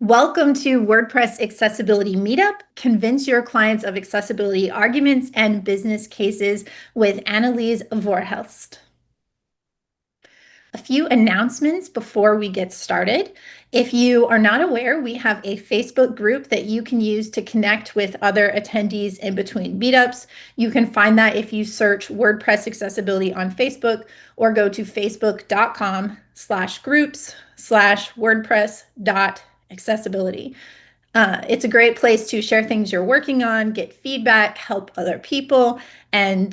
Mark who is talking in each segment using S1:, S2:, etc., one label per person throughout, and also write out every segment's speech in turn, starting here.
S1: Welcome to WordPress Accessibility Meetup. Convince your clients of accessibility arguments and business cases with Annelies Vorhelst. A few announcements before we get started. If you are not aware, we have a Facebook group that you can use to connect with other attendees in between meetups. You can find that if you search WordPress Accessibility on Facebook or go to facebook.com/groups/wordpress.accessibility. It's a great place to share things you're working on, get feedback, help other people, and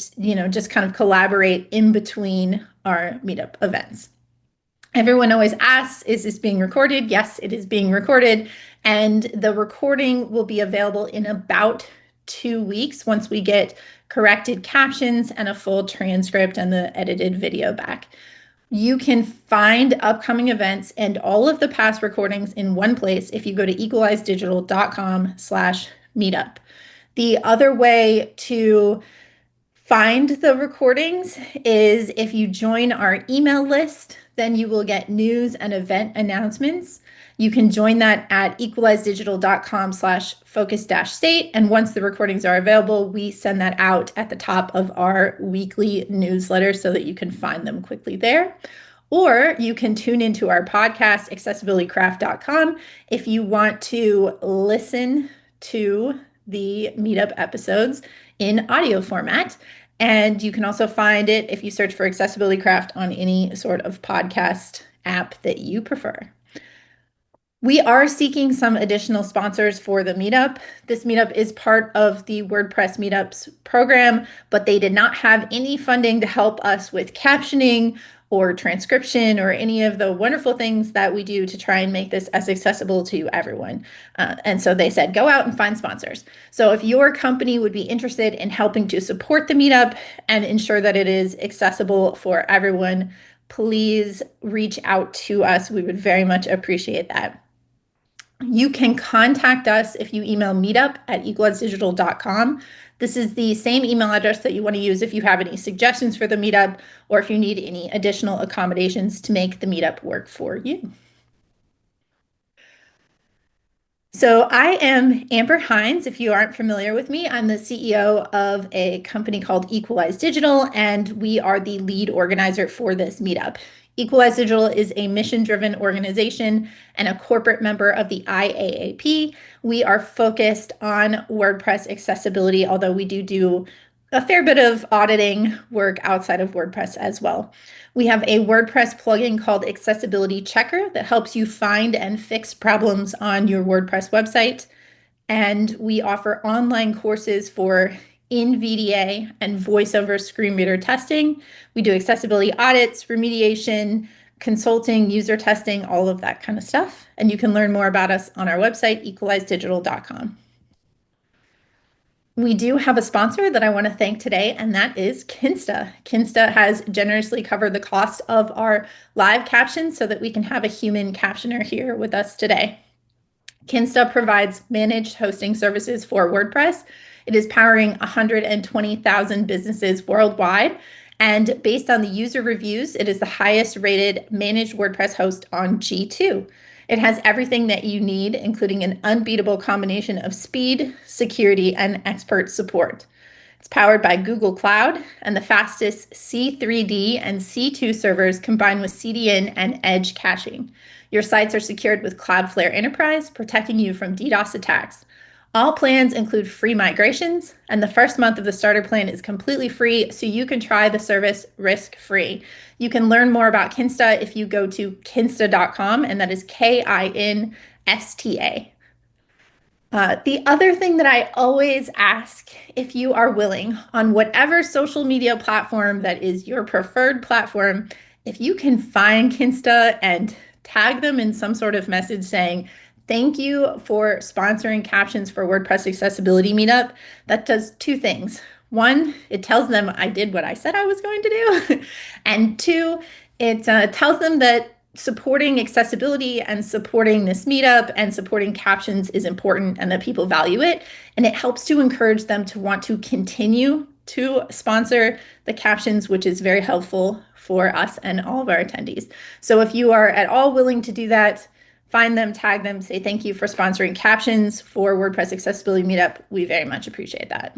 S1: just kind of collaborate in between our meetup events. Everyone always asks, is this being recorded? Yes, it is being recorded, and the recording will be available in about 2 weeks once we get corrected captions and a full transcript and the edited video back. You can find upcoming events and all of the past recordings in one place if you go to equalizedigital.com/meetup. The other way to find the recordings is if you join our email list, then you will get news and event announcements. You can join that at equalizedigital.com/focus-state. And once the recordings are available, we send that out at the top of our weekly newsletter so that you can find them quickly there. Or you can tune into our podcast, accessibilitycraft.com, if you want to listen to the meetup episodes in audio format. And you can also find it if you search for Accessibility Craft on any sort of podcast app that you prefer. We are seeking some additional sponsors for the meetup. This meetup is part of the WordPress Meetups program, but they did not have any funding to help us with captioning or transcription or any of the wonderful things that we do to try and make this as accessible to everyone. And so they said, go out and find sponsors. So if your company would be interested in helping to support the meetup and ensure that it is accessible for everyone, please reach out to us. We would very much appreciate that. You can contact us if you email meetup@equalizedigital.com. This is the same email address that you want to use if you have any suggestions for the meetup or if you need any additional accommodations to make the meetup work for you. So I am Amber Hines. If you aren't familiar with me, I'm the CEO of a company called Equalize Digital, and we are the lead organizer for this meetup. Equalize Digital is a mission-driven organization and a corporate member of the IAAP. We are focused on WordPress accessibility, although we do a fair bit of auditing work outside of WordPress as well. We have a WordPress plugin called Accessibility Checker that helps you find and fix problems on your WordPress website. And we offer online courses for NVDA and voiceover screen reader testing. We do accessibility audits, remediation, consulting, user testing, all of that kind of stuff. And you can learn more about us on our website, equalizedigital.com. We do have a sponsor that I want to thank today, and that is Kinsta. Kinsta has generously covered the cost of our live captions so that we can have a human captioner here with us today. Kinsta provides managed hosting services for WordPress. It is powering 120,000 businesses worldwide, and based on the user reviews, it is the highest rated managed WordPress host on G2. It has everything that you need, including an unbeatable combination of speed, security, and expert support. It's powered by Google Cloud and the fastest C3D and C2 servers combined with CDN and edge caching. Your sites are secured with Cloudflare Enterprise, protecting you from DDoS attacks. All plans include free migrations, and the first month of the starter plan is completely free, so you can try the service risk-free. You can learn more about Kinsta if you go to kinsta.com, and that is KINSTA. The other thing that I always ask, if you are willing, on whatever social media platform that is your preferred platform, if you can find Kinsta and tag them in some sort of message saying, thank you for sponsoring captions for WordPress Accessibility Meetup, that does two things. One, it tells them I did what I said I was going to do. And two, it tells them that supporting accessibility and supporting this meetup and supporting captions is important and that people value it. And it helps to encourage them to want to continue to sponsor the captions, which is very helpful for us and all of our attendees. So if you are at all willing to do that, find them, tag them, say thank you for sponsoring captions for WordPress Accessibility Meetup. We very much appreciate that.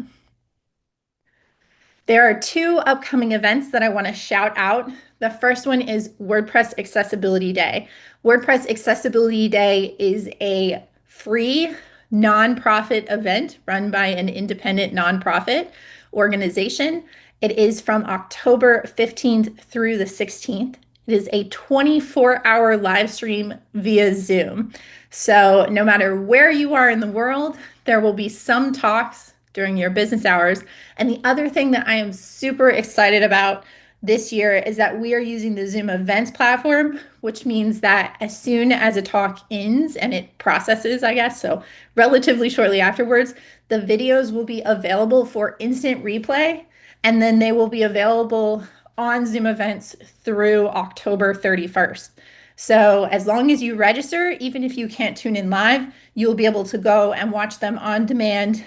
S1: There are two upcoming events that I want to shout out. The first one is WordPress Accessibility Day. WordPress Accessibility Day is a free nonprofit event run by an independent nonprofit organization. It is from October 15th through the 16th. It is a 24-hour live stream via Zoom. So no matter where you are in the world, there will be some talks during your business hours. And the other thing that I am super excited about this year is that we are using the Zoom Events platform, which means that as soon as a talk ends and it processes, I guess, so relatively shortly afterwards, the videos will be available for instant replay, and then they will be available on Zoom Events through October 31st. So as long as you register, even if you can't tune in live, you'll be able to go and watch them on demand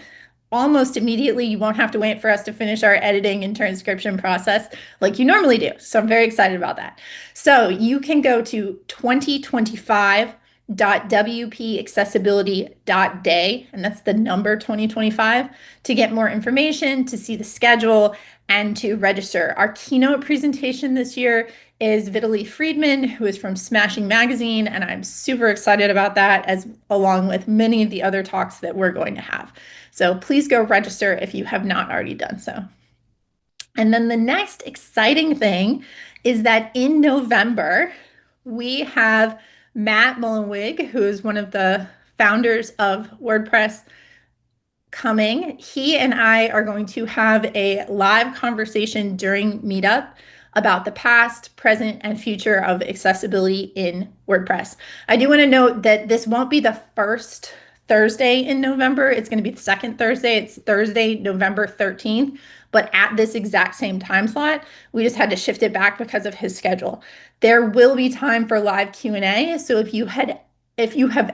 S1: almost immediately. You won't have to wait for us to finish our editing and transcription process like you normally do. So I'm very excited about that. So you can go to 2025.wpaccessibility.day, and that's the number 2025, to get more information, to see the schedule, and to register. Our keynote presentation this year is Vitaly Friedman, who is from Smashing Magazine, and I'm super excited about that, as along with many of the other talks that we're going to have. So please go register if you have not already done so. And then the next exciting thing is that in November, we have Matt Mullenweg, who is one of the founders of WordPress, coming. He and I are going to have a live conversation during Meetup about the past, present, and future of accessibility in WordPress. I do want to note that this won't be the first Thursday in November. It's going to be the second Thursday. It's Thursday, November 13th, but at this exact same time slot. We just had to shift it back because of his schedule. There will be time for live Q&A. So if you have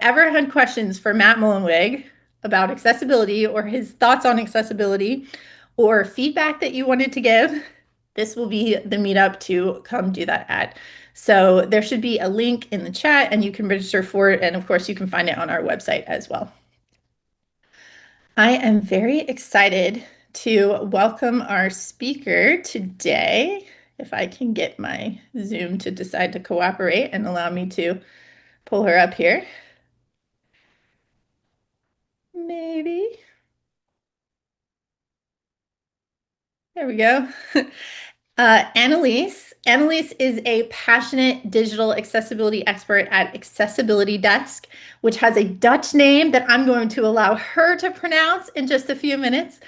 S1: ever had questions for Matt Mullenweg about accessibility or his thoughts on accessibility or feedback that you wanted to give, this will be the meetup to come do that at. So there should be a link in the chat and you can register for it. And of course, you can find it on our website as well. I am very excited to welcome our speaker today. If I can get my Zoom to decide to cooperate and allow me to pull her up here. Maybe. There we go. Annelies. Annelies is a passionate digital accessibility expert at Accessibility Desk, which has a Dutch name that I'm going to allow her to pronounce in just a few minutes.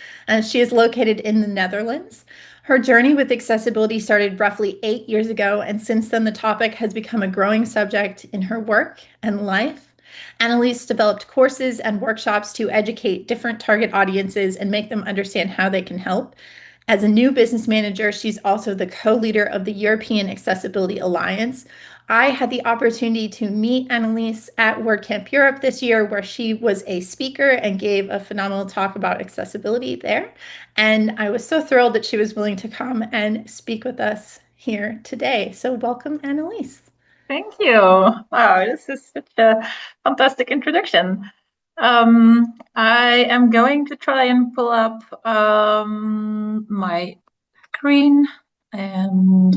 S1: She is located in the Netherlands. Her journey with accessibility started roughly 8 years ago, and since then the topic has become a growing subject in her work and life. Annelies developed courses and workshops to educate different target audiences and make them understand how they can help. As a new business manager, she's also the co-leader of the European Accessibility Alliance. I had the opportunity to meet Annelies at WordCamp Europe this year, where she was a speaker and gave a phenomenal talk about accessibility there. And I was so thrilled that she was willing to come and speak with us here today. So welcome, Annelies.
S2: Thank you. Wow, this is such a fantastic introduction. I am going to try and pull up my screen and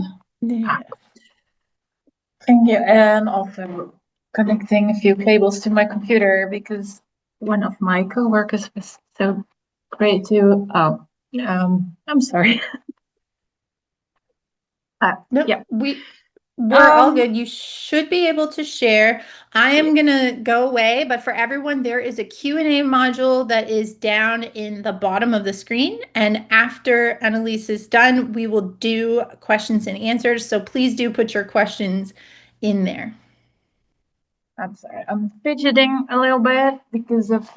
S2: thank you, and also connecting a few cables to my computer because one of my coworkers was so great to. I'm sorry.
S1: No,
S2: yeah.
S1: We're all good. You should be able to share. I am going to go away, but for everyone, there is a Q&A module that is down in the bottom of the screen. And after Annelies is done, we will do questions and answers. So please do put your questions in there.
S2: I'm sorry, I'm fidgeting a little bit because of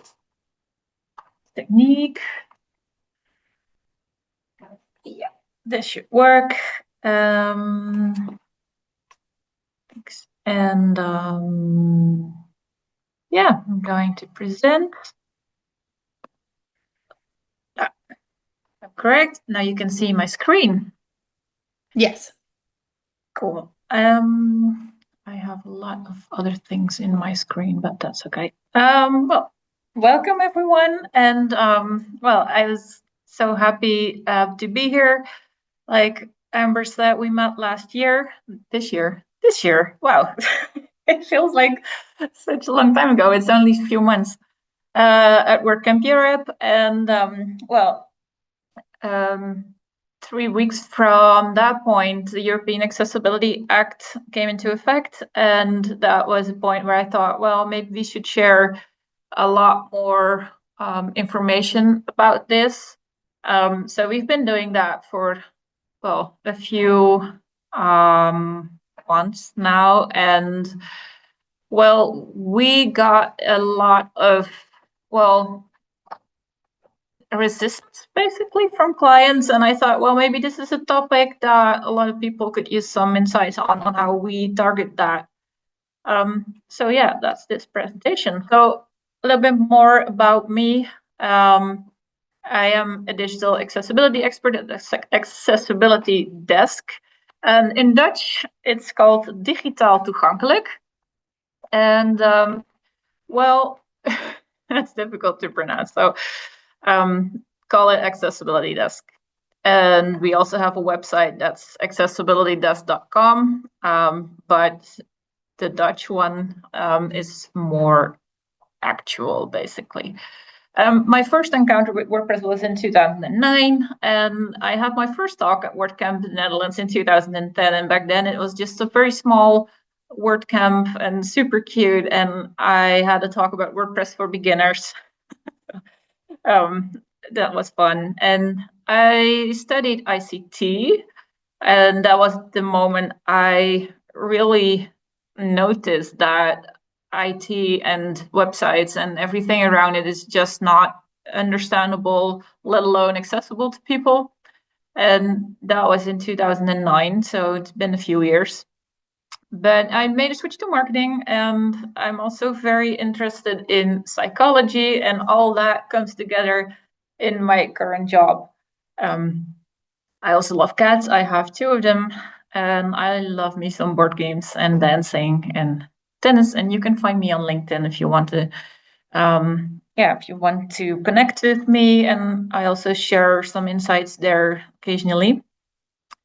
S2: technique. Yeah, this should work. And yeah, I'm going to present. Correct. Now you can see my screen.
S1: Yes.
S2: Cool. I have a lot of other things in my screen, but that's okay. Well, welcome everyone, and well, I was so happy to be here. Like Amber said, we met last year. This year. Wow, it feels like such a long time ago. It's only a few months at WordCamp Europe, and well, um, 3 weeks from that point, the European Accessibility Act came into effect. And that was a point where I thought, well, maybe we should share a lot more information about this. So we've been doing that for, well, a few months now. And, well, we got a lot of, well, resistance basically from clients, and I thought, well, maybe this is a topic that a lot of people could use some insights on how we target that. So yeah, that's this presentation. So a little bit more about me. I am a digital accessibility expert at the accessibility desk, and in Dutch it's called digitaal toegankelijk. And well, that's difficult to pronounce, so call it accessibility desk. And we also have a website that's accessibilitydesk.com, but the Dutch one is more actual, basically. My first encounter with WordPress was in 2009, and I had my first talk at WordCamp in the Netherlands in 2010. And back then it was just a very small WordCamp and super cute. And I had a talk about WordPress for beginners. That was fun. And I studied ICT, and that was the moment I really noticed that IT and websites and everything around it is just not understandable, let alone accessible to people. And that was in 2009, so it's been a few years. But I made a switch to marketing, and I'm also very interested in psychology, and all that comes together in my current job. I also love cats. I have two of them, and I love me some board games and dancing and tennis. And you can find me on LinkedIn if you want to, yeah, if you want to connect with me. And I also share some insights there occasionally.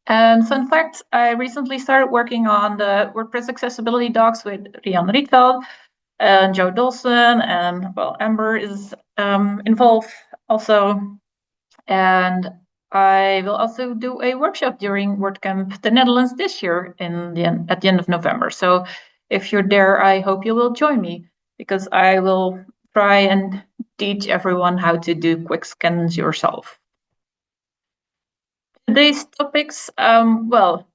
S2: And fun fact, I recently started working on the WordPress accessibility docs with Rian Rietveld and Joe Dolson, and well, Amber is involved also. And I will also do a workshop during WordCamp the Netherlands this year at the end of November. So if you're there, I hope you will join me, because I will try and teach everyone how to do quick scans yourself. Today's topics, well,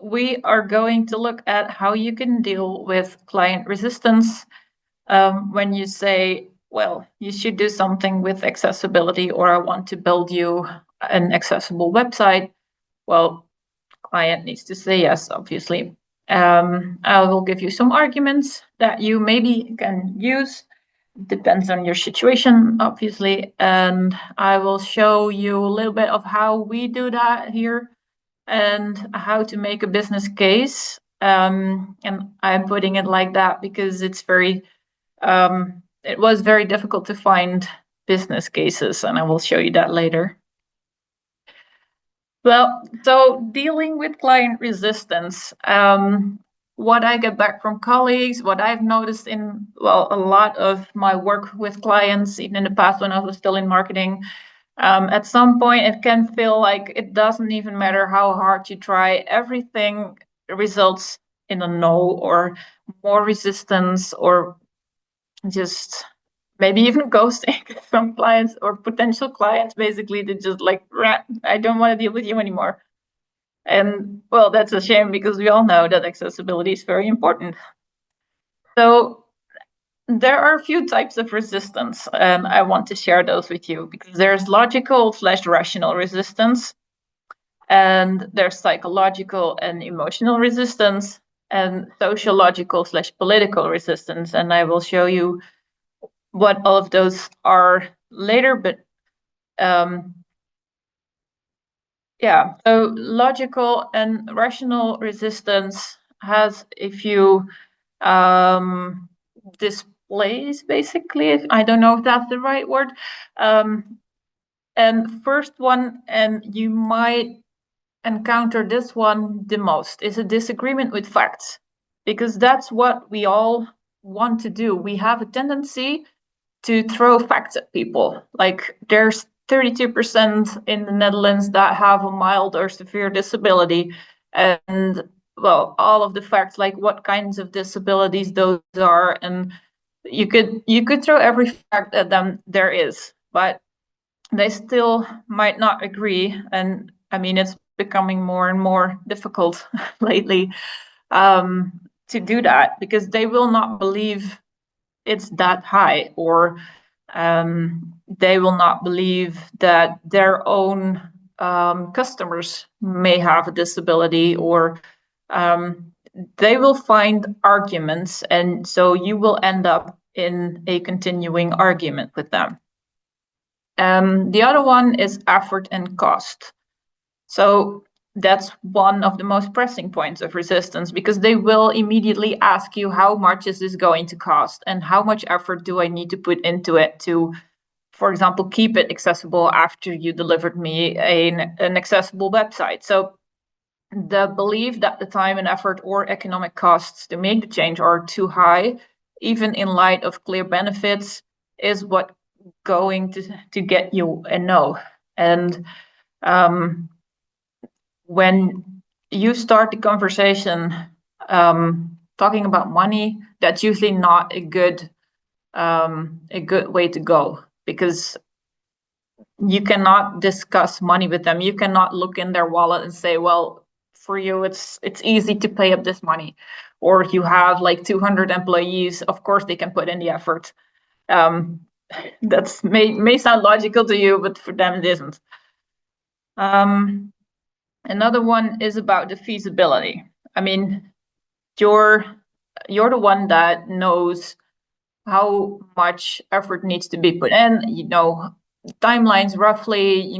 S2: we are going to look at how you can deal with client resistance when you say, well, you should do something with accessibility, or I want to build you an accessible website. Well, client needs to say yes, obviously. I will give you some arguments that you maybe can use. Depends on your situation, obviously. And I will show you a little bit of how we do that here and how to make a business case. And I'm putting it like that because it's it was very difficult to find business cases, and I will show you that later. Well, so dealing with client resistance, what I get back from colleagues, what I've noticed in, well, a lot of my work with clients, even in the past when I was still in marketing, at some point it can feel like it doesn't even matter how hard you try, everything results in a no, or more resistance, or just maybe even ghosting from clients or potential clients. Basically, they just like, I don't want to deal with you anymore. And well, that's a shame, because we all know that accessibility is very important. So there are a few types of resistance, and I want to share those with you, because there's logical/rational resistance, and there's psychological and emotional resistance, and sociological/political resistance. And I will show you what all of those are later, but yeah, so logical and rational resistance has a few displays, basically. I don't know if that's the right word. And first one, and you might encounter this one the most, is a disagreement with facts, because that's what we all want to do. We have a tendency to throw facts at people. Like there's 32% in the Netherlands that have a mild or severe disability. And well, all of the facts, like what kinds of disabilities those are, and you could throw every fact at them there is, but they still might not agree. And I mean, it's becoming more and more difficult lately um, to do that, because they will not believe it's that high, or they will not believe that their own customers may have a disability, or um, they will find arguments, and so you will end up in a continuing argument with them. The other one is effort and cost. So that's one of the most pressing points of resistance, because they will immediately ask you, how much is this going to cost, and how much effort do I need to put into it to, for example, keep it accessible after you delivered me an accessible website. So the belief that the time and effort or economic costs to make the change are too high, even in light of clear benefits, is what going to get you a no. And when you start the conversation talking about money, that's usually not a good way to go, because you cannot discuss money with them. You cannot look in their wallet and say, well, for you it's easy to pay up this money, or you have like 200 employees, of course they can put in the effort. That's may sound logical to you, but for them it isn't. Another one is about the feasibility. I mean, you're the one that knows how much effort needs to be put in. You know timelines roughly.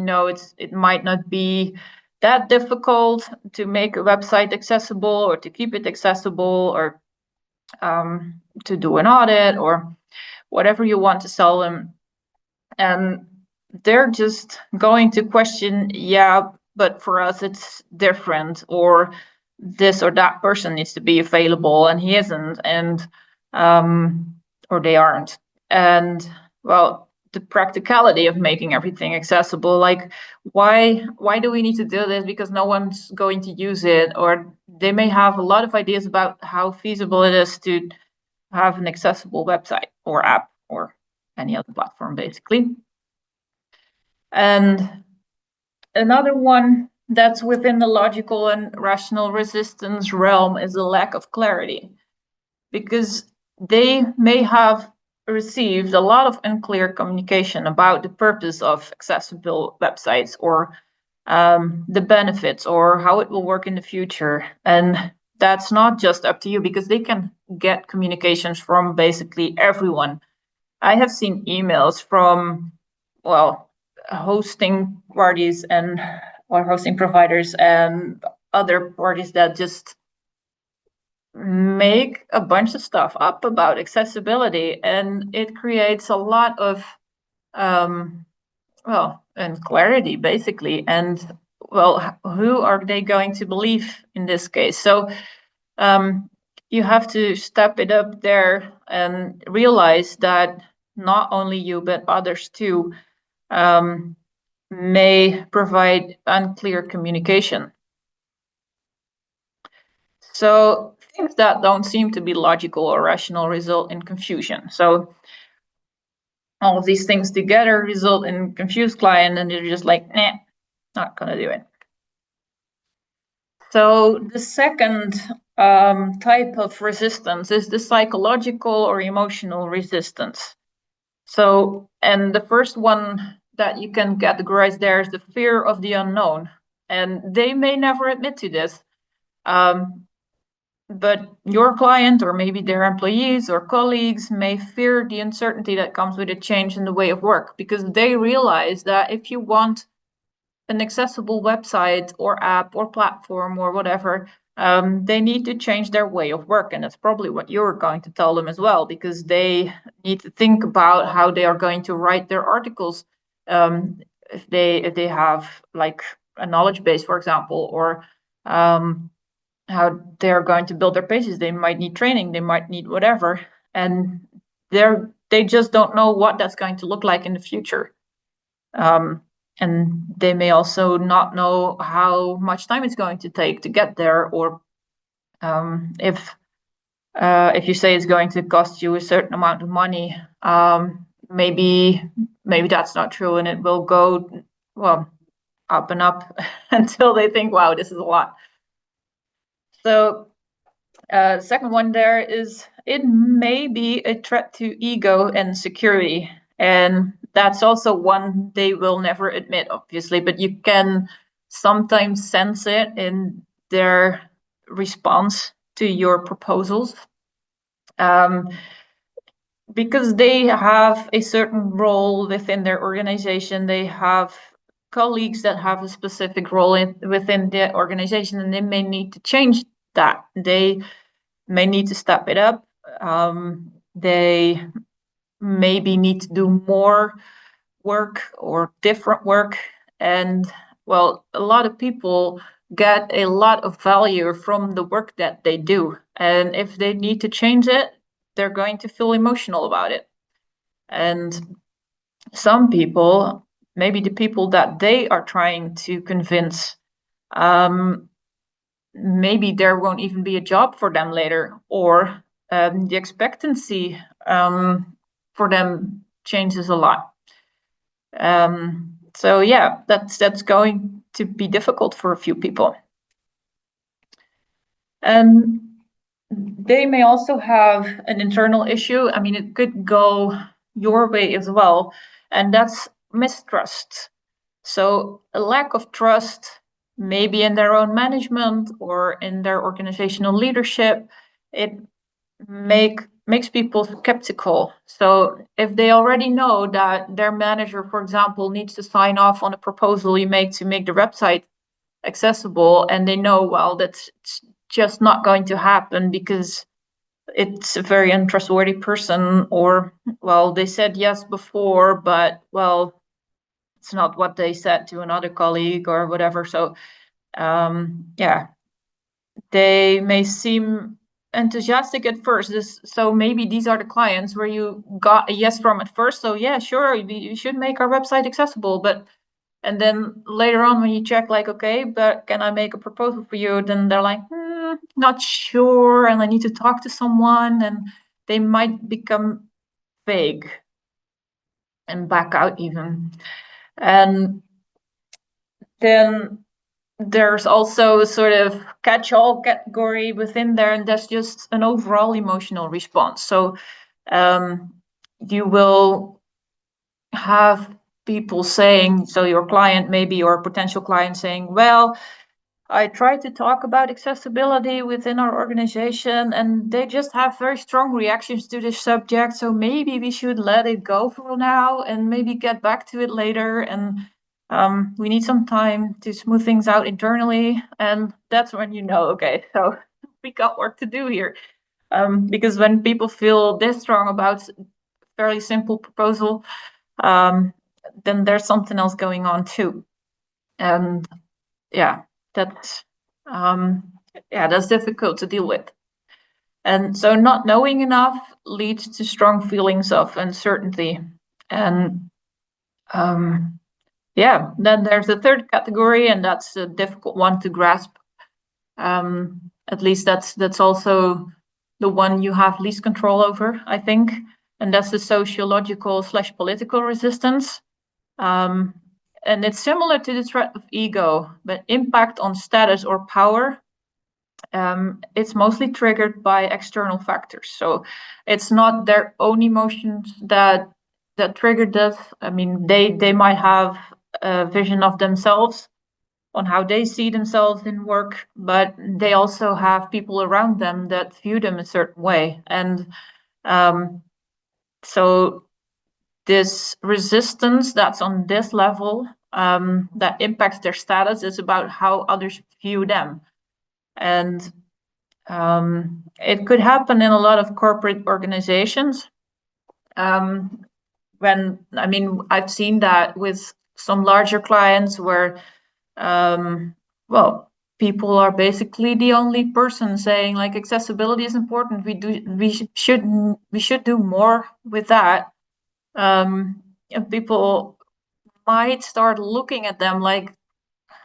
S2: It might not be that difficult to make a website accessible, or to keep it accessible, or to do an audit, or whatever you want to sell them. And they're just going to question, yeah, but for us it's different, or this or that person needs to be available and he isn't, and or they aren't. And well, the practicality of making everything accessible, like why do we need to do this, because no one's going to use it, or they may have a lot of ideas about how feasible it is to have an accessible website or app or any other platform, basically. And another one that's within the logical and rational resistance realm is a lack of clarity, because they may have received a lot of unclear communication about the purpose of accessible websites, or the benefits, or how it will work in the future. And that's not just up to you, because they can get communications from basically everyone. I have seen emails from, well, hosting parties and or hosting providers and other parties that just make a bunch of stuff up about accessibility, and it creates a lot of and clarity, basically. And well, who are they going to believe in this case? So you have to step it up there and realize that not only you but others too may provide unclear communication. So things that don't seem to be logical or rational result in confusion. So all of these things together result in confused client, and they're just like, nah, not gonna do it. So the second type of resistance is the psychological or emotional resistance. So, and the first one that you can categorize there is the fear of the unknown. And they may never admit to this, but your client, or maybe their employees or colleagues, may fear the uncertainty that comes with a change in the way of work, because they realize that if you want an accessible website or app or platform or whatever, they need to change their way of work. And that's probably what you're going to tell them as well, because they need to think about how they are going to write their articles. If they have like a knowledge base, for example, or how they're going to build their pages, they might need training, they might need whatever. And they just don't know what that's going to look like in the future. And they may also not know how much time it's going to take to get there, or if you say it's going to cost you a certain amount of money, maybe that's not true, and it will go up and up until they think, wow, this is a lot. So second one there is, it may be a threat to ego and security. And that's also one they will never admit, obviously, but you can sometimes sense it in their response to your proposals. Because they have a certain role within their organization, they have colleagues that have a specific role within the organization, and they may need to change that. They may need to step it up. They maybe need to do more work or different work. And well, a lot of people get a lot of value from the work that they do. And if they need to change it, they're going to feel emotional about it. And some people, maybe the people that they are trying to convince, maybe there won't even be a job for them later, or the expectancy for them changes a lot. So yeah, that's going to be difficult for a few people. And they may also have an internal issue. I mean, it could go your way as well, and that's mistrust. So a lack of trust, maybe in their own management or in their organizational leadership, it makes people skeptical. So if they already know that their manager, for example, needs to sign off on a proposal you make to make the website accessible, and they know, well, that's just not going to happen because it's a very untrustworthy person, or, well, they said yes before, but, well, it's not what they said to another colleague or whatever. So yeah, they may seem enthusiastic at first. So maybe these are the clients where you got a yes from at first. So yeah, sure, you should make our website accessible. And then later on, when you check, like, okay, but can I make a proposal for you? Then they're like, not sure, and I need to talk to someone, and they might become vague and back out even. And then there's also a sort of catch-all category within there, and that's just an overall emotional response. So you will have people saying, so your client, maybe your potential client, saying, well, I try to talk about accessibility within our organization, and they just have very strong reactions to this subject. So maybe we should let it go for now and maybe get back to it later. And we need some time to smooth things out internally. And that's when you know, okay, so we got work to do here. Because when people feel this strong about a fairly simple proposal, then there's something else going on too. And yeah, that's difficult to deal with. And so not knowing enough leads to strong feelings of uncertainty. And then there's a third category, and that's a difficult one to grasp. At least that's also the one you have least control over, I think. And that's the sociological/political resistance. And it's similar to the threat of ego, but impact on status or power, it's mostly triggered by external factors. So it's not their own emotions that triggered this. I mean, they might have a vision of themselves on how they see themselves in work, but they also have people around them that view them a certain way. And so this resistance that's on this level, that impacts their status, is about how others view them. And it could happen in a lot of corporate organizations. I've seen that with some larger clients where, well, people are basically the only person saying like accessibility is important. We should do more with that. And people might start looking at them like,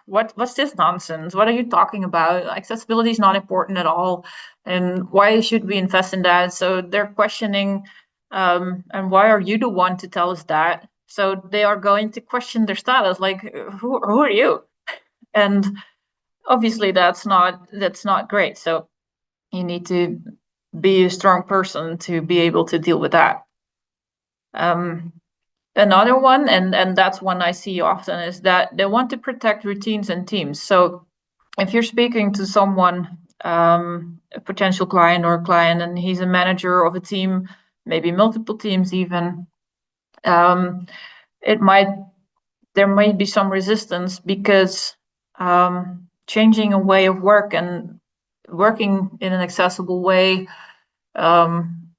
S2: what's this nonsense? What are you talking about? Accessibility is not important at all, and why should we invest in that? So they're questioning, and why are you the one to tell us that? So they are going to question their status, like, who are you? And obviously that's not great. So you need to be a strong person to be able to deal with that. Another one, and that's one I see often, is that they want to protect routines and teams. So if you're speaking to someone, a potential client or a client, and he's a manager of a team, maybe multiple teams even, um, it might there might be some resistance because changing a way of work and working in an accessible way, um,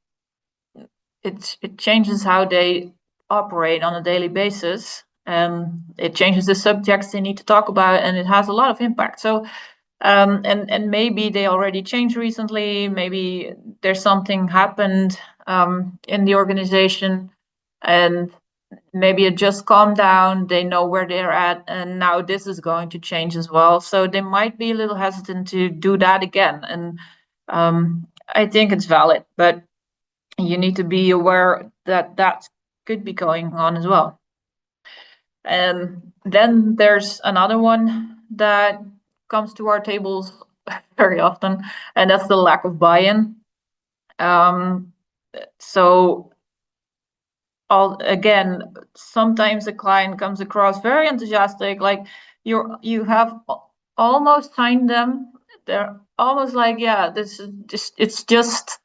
S2: it changes how they operate on a daily basis, and it changes the subjects they need to talk about, and it has a lot of impact. So and maybe they already changed recently, maybe there's something happened in the organization, and maybe it just calmed down, they know where they're at, and now this is going to change as well. So they might be a little hesitant to do that again. And I think it's valid, but you need to be aware that that could be going on as well. And then there's another one that comes to our tables very often, and that's the lack of buy-in. So again, sometimes the client comes across very enthusiastic, like you have almost signed them. They're almost like, yeah, this is just it's just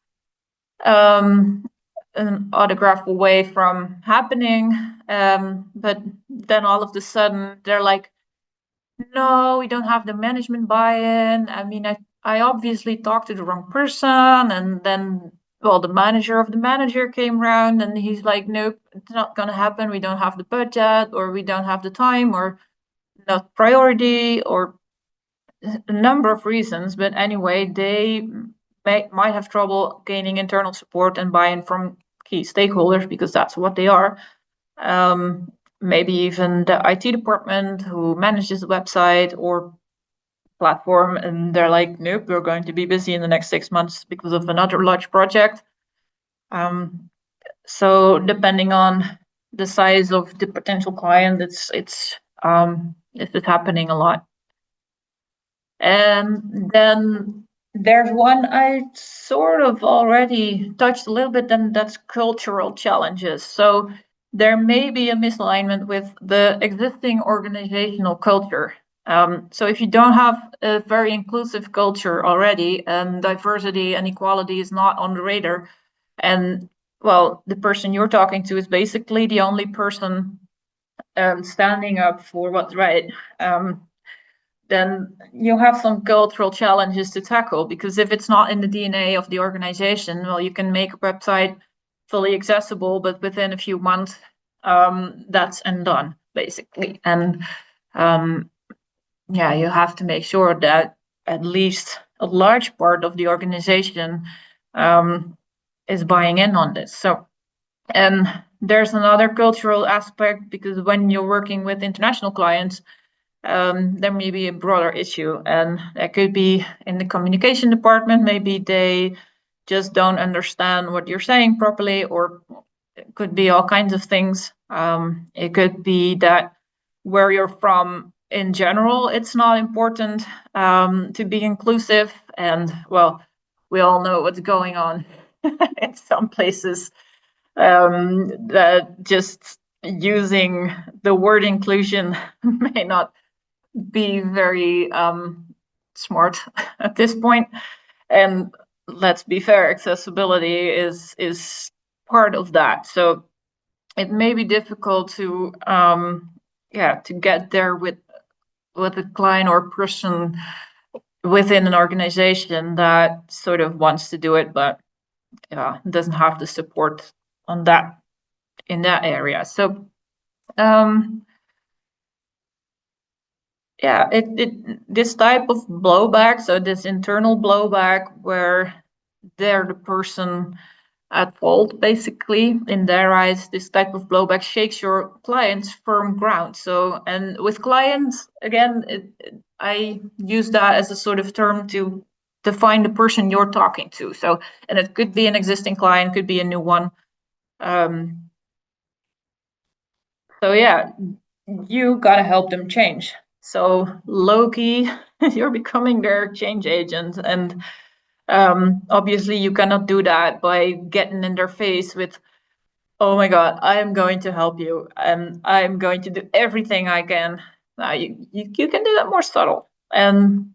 S2: an autograph away from happening. But then all of a sudden they're like, no, we don't have the management buy-in. I mean, I obviously talked to the wrong person. And then, well, the manager of the manager came around and he's like, nope, it's not going to happen. We don't have the budget, or we don't have the time, or not priority, or a number of reasons. But anyway, they might have trouble gaining internal support and buy-in from key stakeholders, because that's what they are. Maybe even the IT department who manages the website or platform, and they're like, nope, we're going to be busy in the next 6 months because of another large project. So depending on the size of the potential client, it's happening a lot. And then there's one I sort of already touched a little bit, and that's cultural challenges. So there may be a misalignment with the existing organizational culture. So if you don't have a very inclusive culture already, and diversity and equality is not on the radar, and well, the person you're talking to is basically the only person standing up for what's right, then you'll have some cultural challenges to tackle. Because if it's not in the DNA of the organization, well, you can make a website fully accessible, but within a few months, that's done, basically. And yeah, you have to make sure that at least a large part of the organization is buying in on this. So, and there's another cultural aspect, because when you're working with international clients, there may be a broader issue, and that could be in the communication department. Maybe they just don't understand what you're saying properly, or it could be all kinds of things. It could be that where you're from in general, it's not important to be inclusive. And well, we all know what's going on in some places, that just using the word inclusion may not be very smart at this point. And let's be fair, accessibility is part of that. So it may be difficult to to get there with a client or person within an organization that sort of wants to do it, but doesn't have the support on that in that area. So this type of blowback, so this internal blowback where they're the person at fault, basically, in their eyes, this type of blowback shakes your client's firm ground. So, and with clients, again, I use that as a sort of term to define the person you're talking to. So, and it could be an existing client, could be a new one. So yeah, you gotta help them change. So low-key, you're becoming their change agent, and obviously you cannot do that by getting in their face with, "Oh my God, I am going to help you, and I'm going to do everything I can." You can do that more subtle. And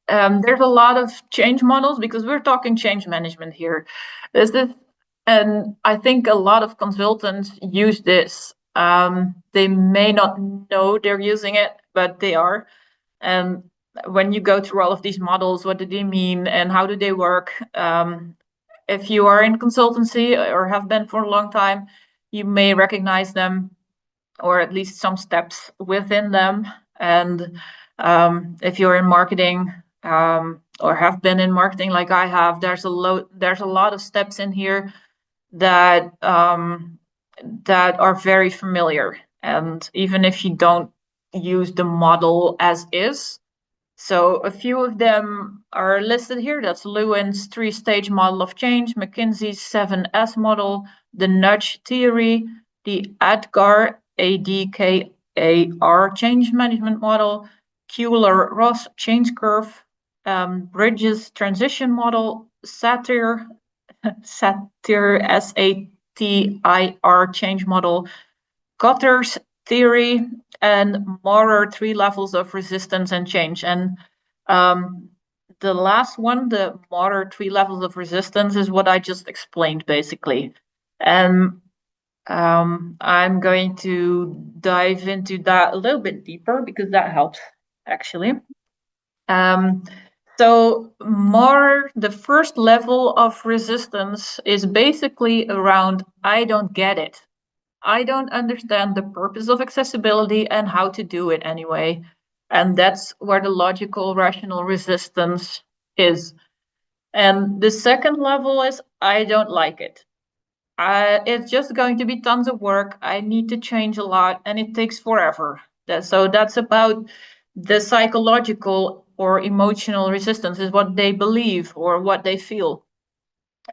S2: there's a lot of change models because we're talking change management here. There's this, and I think a lot of consultants use this. They may not know they're using it, but they are. And when you go through all of these models, what do they mean and how do they work? If you are in consultancy or have been for a long time, you may recognize them, or at least some steps within them. And if you're in marketing or have been in marketing like I have, there's a lot of steps in here that that are very familiar. And even if you don't use the model as is, so a few of them are listed here. That's Lewin's 3-stage model of change, McKinsey's 7S model, the nudge theory, the ADKAR change management model, Kuehler-Ross change curve, Bridges transition model, Satir SATIR change model, Kotter's theory, and Maurer 3 levels of resistance and change. And the last one, the Maurer 3 levels of resistance, is what I just explained, basically. And I'm going to dive into that a little bit deeper because that helps, actually. So Maurer, the first level of resistance is basically around, I don't get it. I don't understand the purpose of accessibility and how to do it anyway. And that's where the logical, rational resistance is. And the second level is, I don't like it. It's just going to be tons of work. I need to change a lot and it takes forever. So that's about the psychological or emotional resistance, is what they believe or what they feel.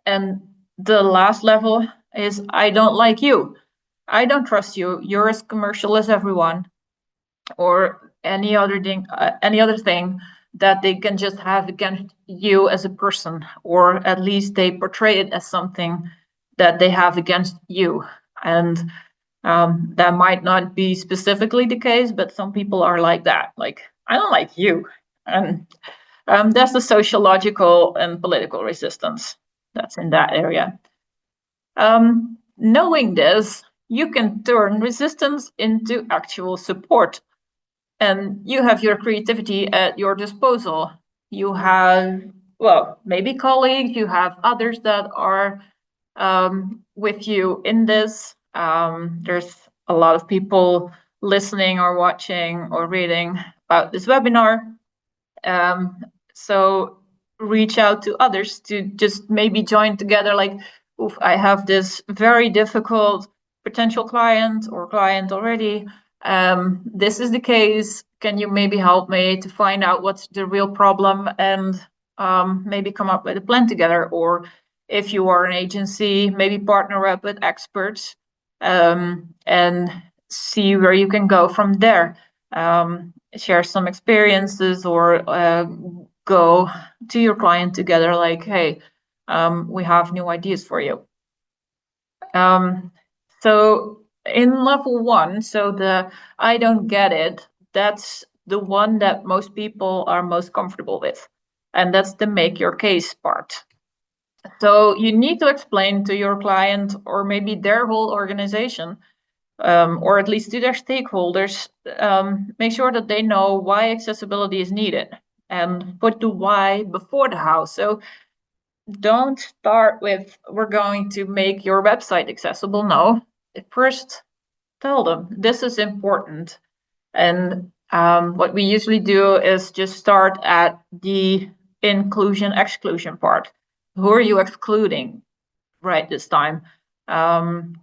S2: And the last level is, I don't like you. I don't trust you. You're as commercial as everyone, or any other thing that they can just have against you as a person, or at least they portray it as something that they have against you. And that might not be specifically the case, but some people are like that. Like, I don't like you. And that's the sociological and political resistance that's in that area. Knowing this, you can turn resistance into actual support. And you have your creativity at your disposal. You have, well, maybe colleagues, you have others that are with you in this. There's a lot of people listening or watching or reading about this webinar. So reach out to others to just maybe join together, like, oof, I have this very difficult potential client or client already. This is the case. Can you maybe help me to find out what's the real problem and maybe come up with a plan together? Or if you are an agency, maybe partner up with experts and see where you can go from there. Share some experiences or go to your client together, like, hey, we have new ideas for you. So in level 1, so the I don't get it, that's the one that most people are most comfortable with. And that's the make your case part. So you need to explain to your client, or maybe their whole organization, or at least to their stakeholders, make sure that they know why accessibility is needed. and put the why before the how. So don't start with, we're going to make your website accessible. No, first tell them this is important. And what we usually do is just start at the inclusion exclusion part. Who are you excluding right this time? And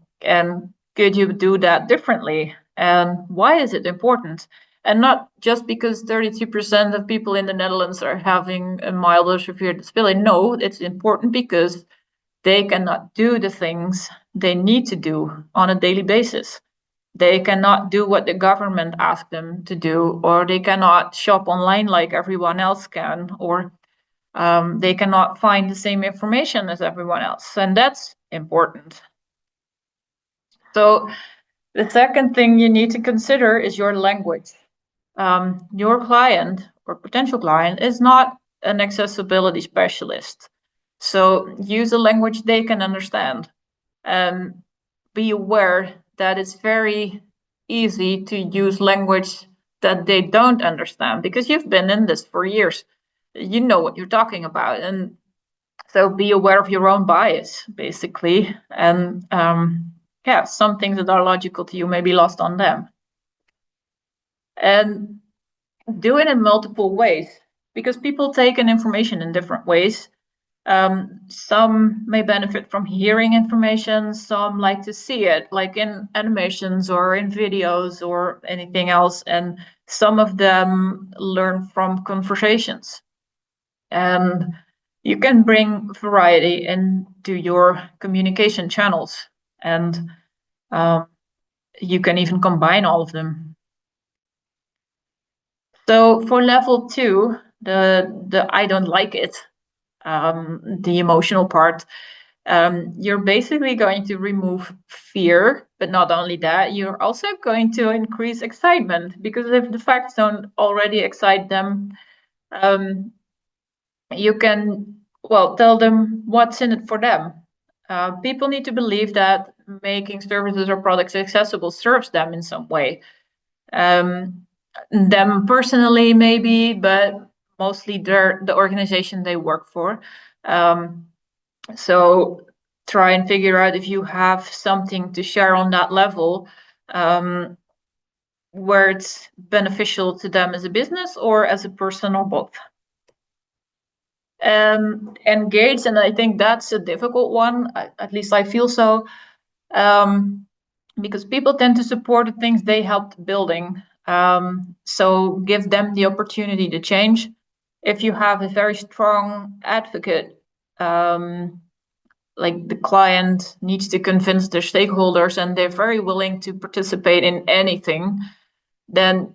S2: could you do that differently? And why is it important? And not just because 32% of people in the Netherlands are having a mild or severe disability. No, it's important because they cannot do the things they need to do on a daily basis. They cannot do what the government asks them to do, or they cannot shop online like everyone else can, or they cannot find the same information as everyone else. And that's important. So the second thing you need to consider is your language. Your client or potential client is not an accessibility specialist. So use a language they can understand. And be aware that it's very easy to use language that they don't understand because you've been in this for years. You know what you're talking about. And so be aware of your own bias, basically. And yeah, some things that are logical to you may be lost on them. And do it in multiple ways because people take in information in different ways. Some may benefit from hearing information, some like to see it, like in animations or in videos or anything else, and some of them learn from conversations. And you can bring variety into your communication channels, and you can even combine all of them. So for level 2, the I don't like it, the emotional part, you're basically going to remove fear, but not only that, you're also going to increase excitement, because if the facts don't already excite them, you can, well, tell them what's in it for them. People need to believe that making services or products accessible serves them in some way. Them personally, maybe, but mostly the organization they work for. So try and figure out if you have something to share on that level, where it's beneficial to them as a business or as a person or both. Engage, and I think that's a difficult one, at least I feel so, because people tend to support the things they helped building. So give them the opportunity to change. If you have a very strong advocate, like the client needs to convince their stakeholders and they're very willing to participate in anything, then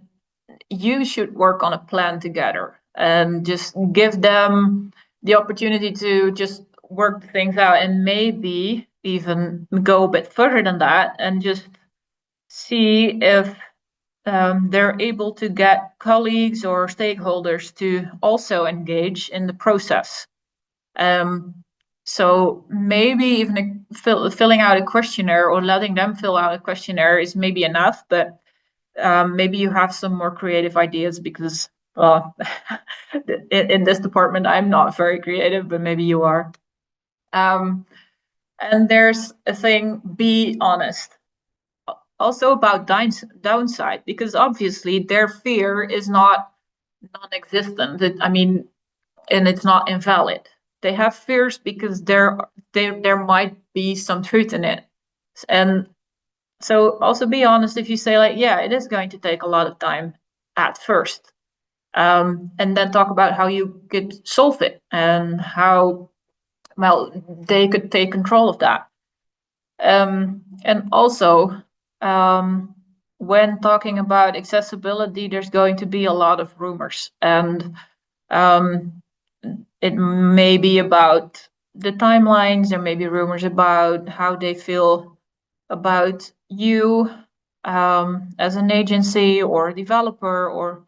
S2: you should work on a plan together and just give them the opportunity to just work things out, and maybe even go a bit further than that and just see if they're able to get colleagues or stakeholders to also engage in the process. So maybe even filling out a questionnaire or letting them fill out a questionnaire is maybe enough, but maybe you have some more creative ideas, because in this department, I'm not very creative, but maybe you are. And there's a thing, be honest. Also about downside, because obviously their fear is not non-existent. I mean, and it's not invalid. They have fears because there might be some truth in it. And so also be honest if you say, like, yeah, it is going to take a lot of time at first. And then talk about how you could solve it and how, well, they could take control of that. And also, when talking about accessibility, there's going to be a lot of rumors, and it may be about the timelines. There may be rumors about how they feel about you as an agency or a developer, or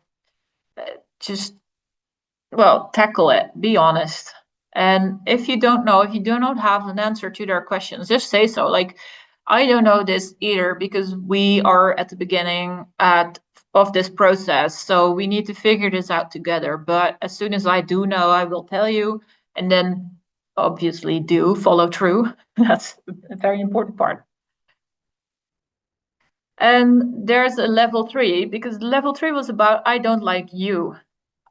S2: just, well, tackle it, be honest. And if you don't know, if you do not have an answer to their questions, just say so. Like, I don't know this either, because we are at the beginning at of this process. So we need to figure this out together. But as soon as I do know, I will tell you, and then obviously do follow through. That's a very important part. And there's a level 3, because level 3 was about, I don't like you.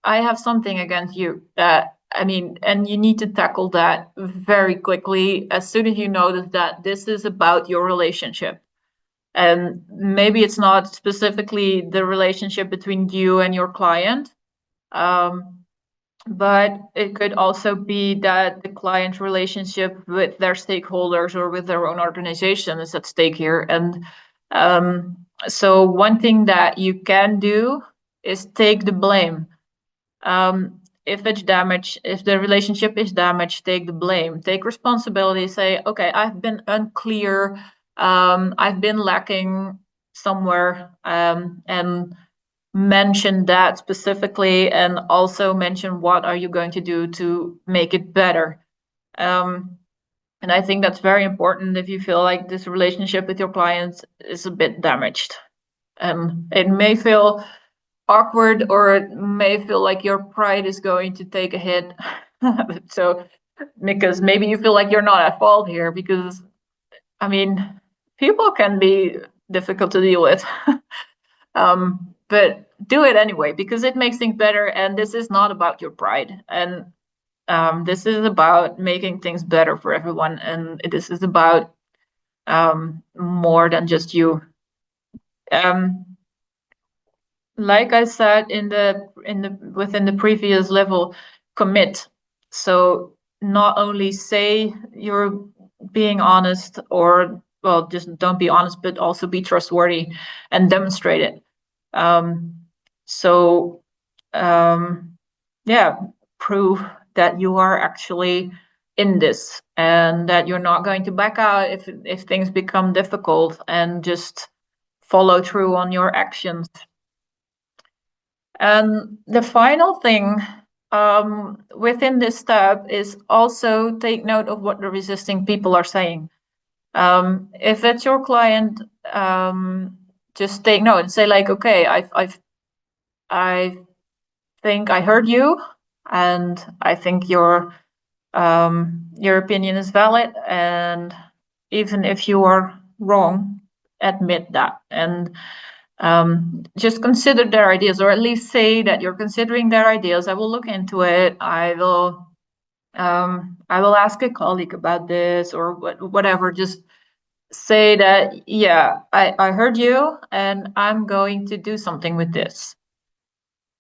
S2: I have something against you. And you need to tackle that very quickly as soon as you notice that this is about your relationship. And maybe it's not specifically the relationship between you and your client, but it could also be that the client's relationship with their stakeholders or with their own organization is at stake here. And so one thing that you can do is take the blame. If it's damaged, if the relationship is damaged, take the blame, take responsibility, say, okay, I've been unclear, I've been lacking somewhere, and mention that specifically, and also mention what are you going to do to make it better. And I think that's very important if you feel like this relationship with your clients is a bit damaged. It may feel awkward, or it may feel like your pride is going to take a hit. So, because maybe you feel like you're not at fault here, because I mean, people can be difficult to deal with. But do it anyway, because it makes things better. And this is not about your pride. And this is about making things better for everyone. And this is about more than just you. Like I said within the previous level, commit. So not only say you're being honest, or well, just don't be honest, but also be trustworthy and demonstrate it. So yeah, prove that you are actually in this, and that you're not going to back out if things become difficult, and just follow through on your actions. And the final thing within this step is also take note of what the resisting people are saying. If it's your client, just take note and say like, okay, I think I heard you, and I think your opinion is valid, and even if you are wrong, admit that, and just consider their ideas, or at least say that you're considering their ideas. I will look into it. I will ask a colleague about this, or whatever. Just say that, yeah, I heard you, and I'm going to do something with this.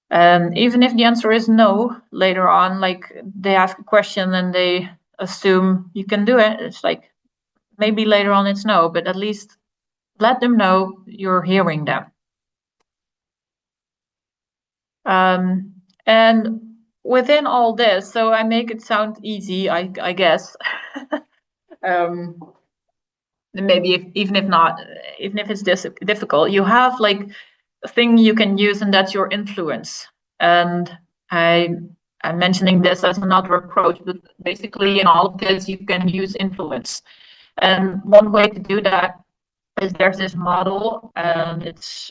S2: And even if the answer is no later on, like they ask a question and they assume you can do it, it's like maybe later on it's no, but at least let them know you're hearing them. And within all this, so I make it sound easy, I guess. Maybe even if not, even if it's difficult, you have like a thing you can use, and that's your influence. And I'm mentioning this as another approach, but basically in all of this, you can use influence. And one way to do that is there's this model, and it's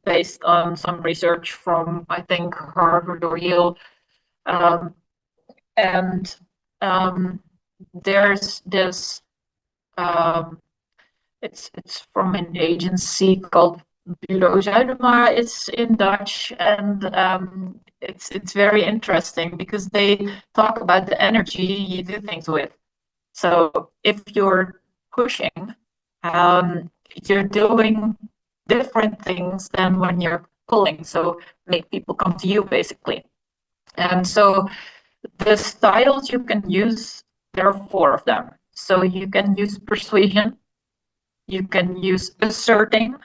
S2: based on some research from, I think, Harvard or Yale. And there's this, it's from an agency called Bureau Zuidema. It's in Dutch, and it's very interesting because they talk about the energy you do things with. So if you're pushing, you're doing different things than when you're pulling. So make people come to you, basically. And so the styles you can use, there are 4 of them. So you can use persuasion, you can use asserting,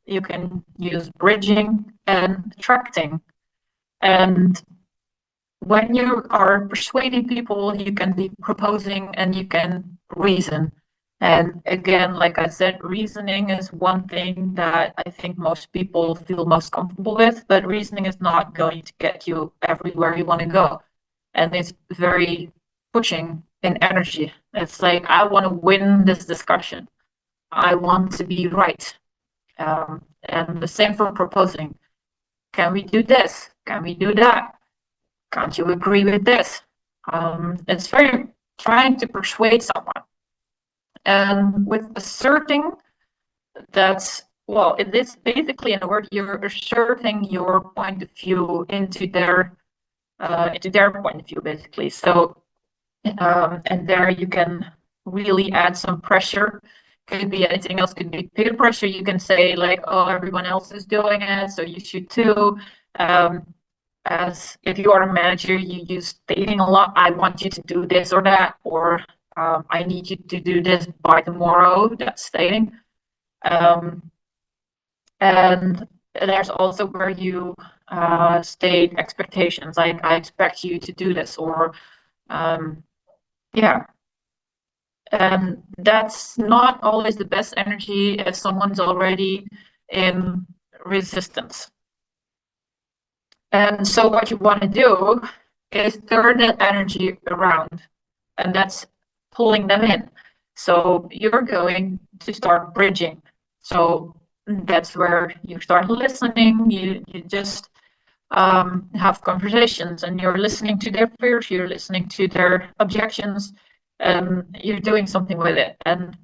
S2: you can use bridging, and attracting. And when you are persuading people, you can be proposing and you can reason. And again, like I said, reasoning is one thing that I think most people feel most comfortable with, but reasoning is not going to get you everywhere you want to go. And it's very pushing in energy. It's like, I want to win this discussion. I want to be right. And the same for proposing. Can we do this? Can we do that? Can't you agree with this? It's very trying to persuade someone. And with asserting, that's, well, it is basically, in a word, you're asserting your point of view into their point of view, basically. So, and there you can really add some pressure. Could be anything else, could be peer pressure. You can say like, oh, everyone else is doing it, so you should too. As if you are a manager, you use stating a lot, I want you to do this or that, or I need you to do this by tomorrow. That's stating. And there's also where you state expectations, like I expect you to do this, or yeah. And that's not always the best energy if someone's already in resistance. And so what you want to do is turn that energy around, and that's pulling them in. So you're going to start bridging. So that's where you start listening. You just have conversations, and you're listening to their fears, you're listening to their objections, and you're doing something with it. And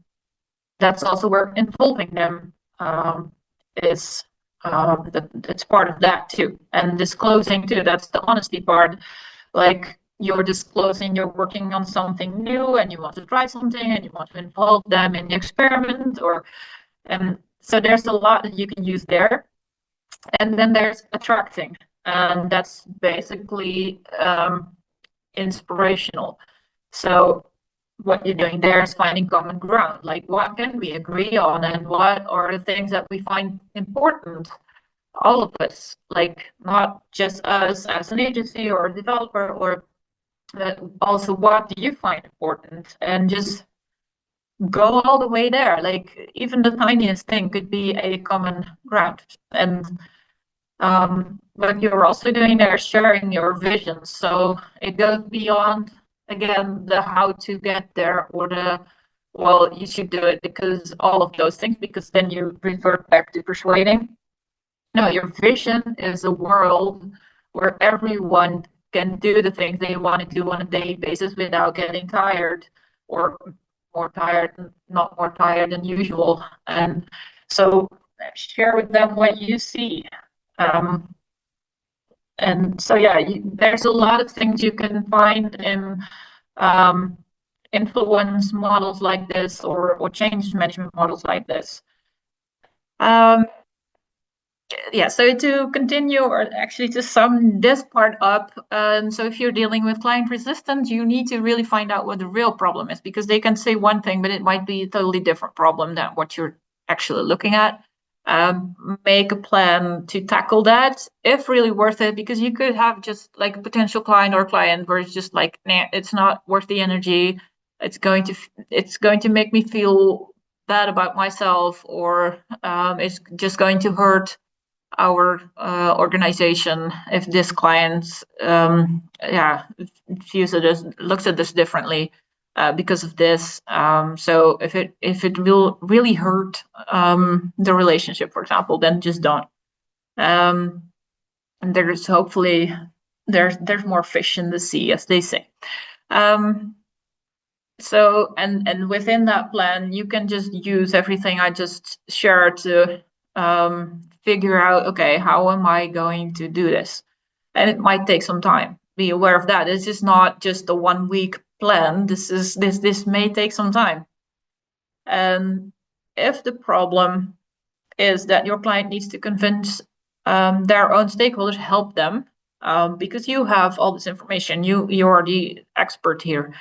S2: that's also where involving them is that's part of that too. And disclosing too, that's the honesty part. Like you're disclosing you're working on something new and you want to try something and you want to involve them in the experiment, or so there's a lot that you can use there. And then there's attracting, and that's basically inspirational. So what you're doing there is finding common ground, like what can we agree on and what are the things that we find important, all of us, like not just us as an agency or a developer, or also what do you find important, and just go all the way there. Like even the tiniest thing could be a common ground. And what you're also doing there is sharing your vision. So it goes beyond, again, the how to get there, or the, well, you should do it because all of those things, because then you revert back to persuading. No, your vision is a world where everyone can do the things they want to do on a daily basis without getting tired, or more tired, not more tired than usual. And so share with them what you see. And so, yeah, there's a lot of things you can find in influence models like this, or change management models like this. Yeah, so to continue, or actually to sum this part up, so if you're dealing with client resistance, you need to really find out what the real problem is, because they can say one thing, but it might be a totally different problem than what you're actually looking at. Make a plan to tackle that, if really worth it, because you could have just like a potential client or client where it's just like, nah, it's not worth the energy. It's going to make me feel bad about myself, or it's just going to hurt our organization if this client looks at this differently because of this. So if it will really hurt the relationship, for example, then just don't. And there's hopefully there's more fish in the sea, as they say. So and within that plan, you can just use everything I just shared to figure out, okay, how am I going to do this? And it might take some time. Be aware of that. This is not just a 1 week plan. This may take some time. And if the problem is that your client needs to convince their own stakeholders, help them, because you have all this information. You are the expert here.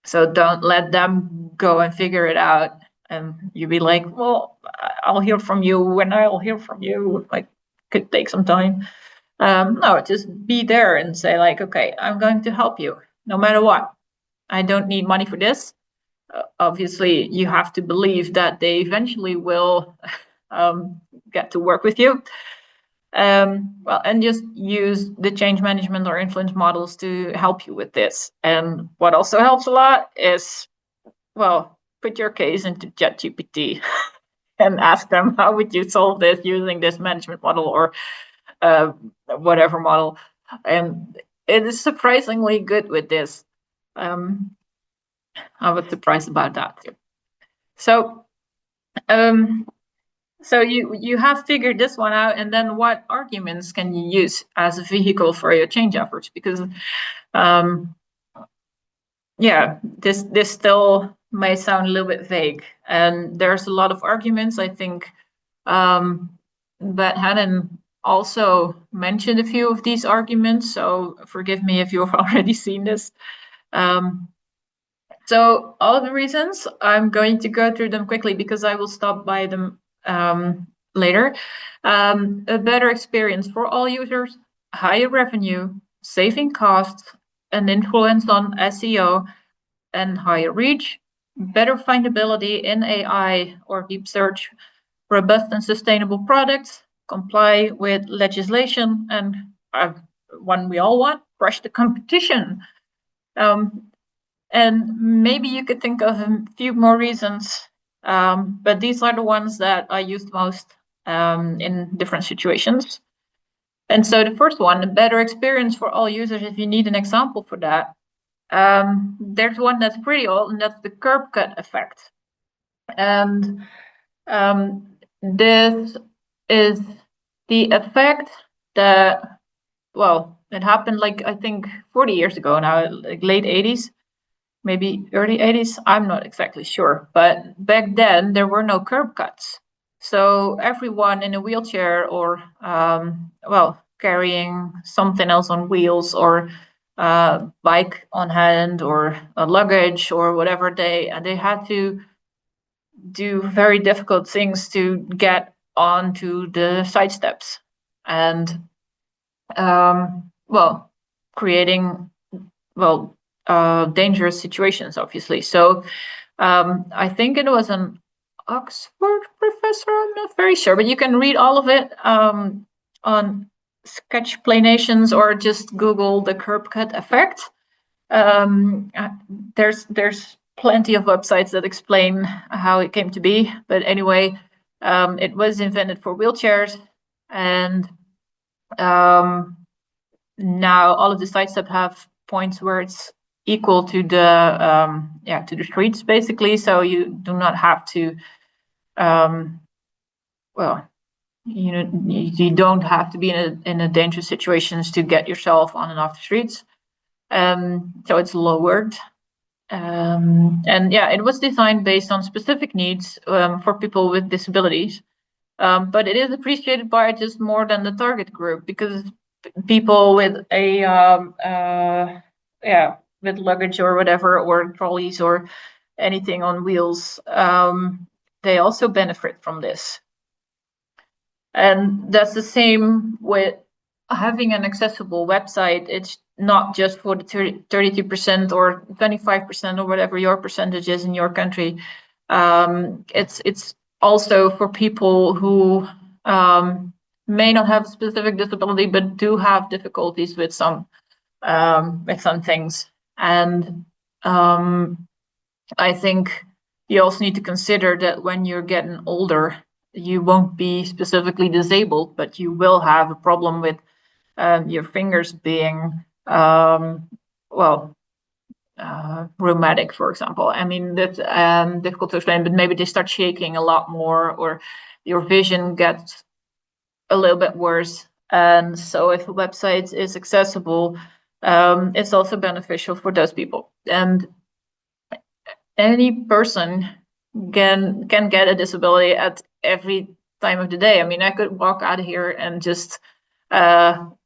S2: So don't let them go and figure it out, and you be like, well, I'll hear from you when I'll hear from you. Like, could take some time. No, just be there and say like, okay, I'm going to help you no matter what. I don't need money for this. Obviously, you have to believe that they eventually will get to work with you. Well, and just use the change management or influence models to help you with this. And what also helps a lot is, well, put your case into ChatGPT. and ask them, how would you solve this using this management model or whatever model? And it is surprisingly good with this. I was surprised about that too. So so you have figured this one out, and then what arguments can you use as a vehicle for your change efforts? Because yeah, this still may sound a little bit vague, and there's a lot of arguments. I think that Hannon also mentioned a few of these arguments, so forgive me if you've already seen this. So all of the reasons, I'm going to go through them quickly because I will stop by them later. A better experience for all users, higher revenue, saving costs, an influence on SEO, and higher reach, better findability in AI or deep search, robust and sustainable products, comply with legislation, and one we all want, crush the competition. And maybe you could think of a few more reasons, but these are the ones that I used most in different situations. And so the first one, a better experience for all users, if you need an example for that, there's one that's pretty old, and that's the curb cut effect. And this is the effect that, well, it happened like, I think 40 years ago now, like late 80s, maybe early 80s. I'm not exactly sure. But back then, there were no curb cuts. So everyone in a wheelchair or, well, carrying something else on wheels or bike on hand or a luggage or whatever, they had to do very difficult things to get onto the side steps, and well, creating dangerous situations, obviously. So I think it was an Oxford professor, I'm not very sure, but you can read all of it on Sketchplanations or just Google the curb cut effect. There's plenty of websites that explain how it came to be, but anyway, it was invented for wheelchairs, and now all of the sites that have points where it's equal to the streets, basically, so you do not have to well, you don't have to be in a dangerous situations to get yourself on and off the streets. So it's lowered. And yeah, it was designed based on specific needs for people with disabilities. But it is appreciated by just more than the target group, because people with with luggage or whatever, or trolleys or anything on wheels, they also benefit from this. And that's the same with having an accessible website. It's not just for the 32% or 25% or whatever your percentage is in your country. It's also for people who may not have a specific disability, but do have difficulties with some things. And I think you also need to consider that when you're getting older, you won't be specifically disabled, but you will have a problem with your fingers being rheumatic, for example. I mean, that's difficult to explain, but maybe they start shaking a lot more, or your vision gets a little bit worse. And so if a website is accessible, it's also beneficial for those people. And any person can get a disability at every time of the day. I mean, I could walk out of here and just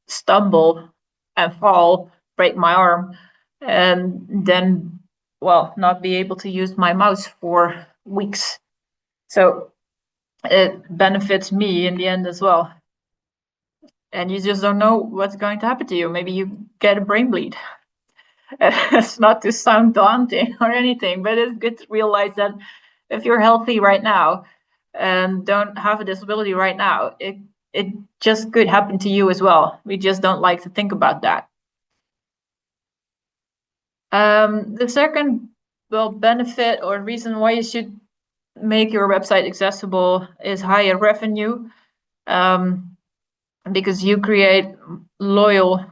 S2: stumble and fall, break my arm, and then, well, not be able to use my mouse for weeks. So it benefits me in the end as well. And you just don't know what's going to happen to you. Maybe you get a brain bleed. It's not to sound daunting or anything, but it's good to realize that if you're healthy right now and don't have a disability right now, it just could happen to you as well. We just don't like to think about that. The second benefit or reason why you should make your website accessible is higher revenue, because you create loyal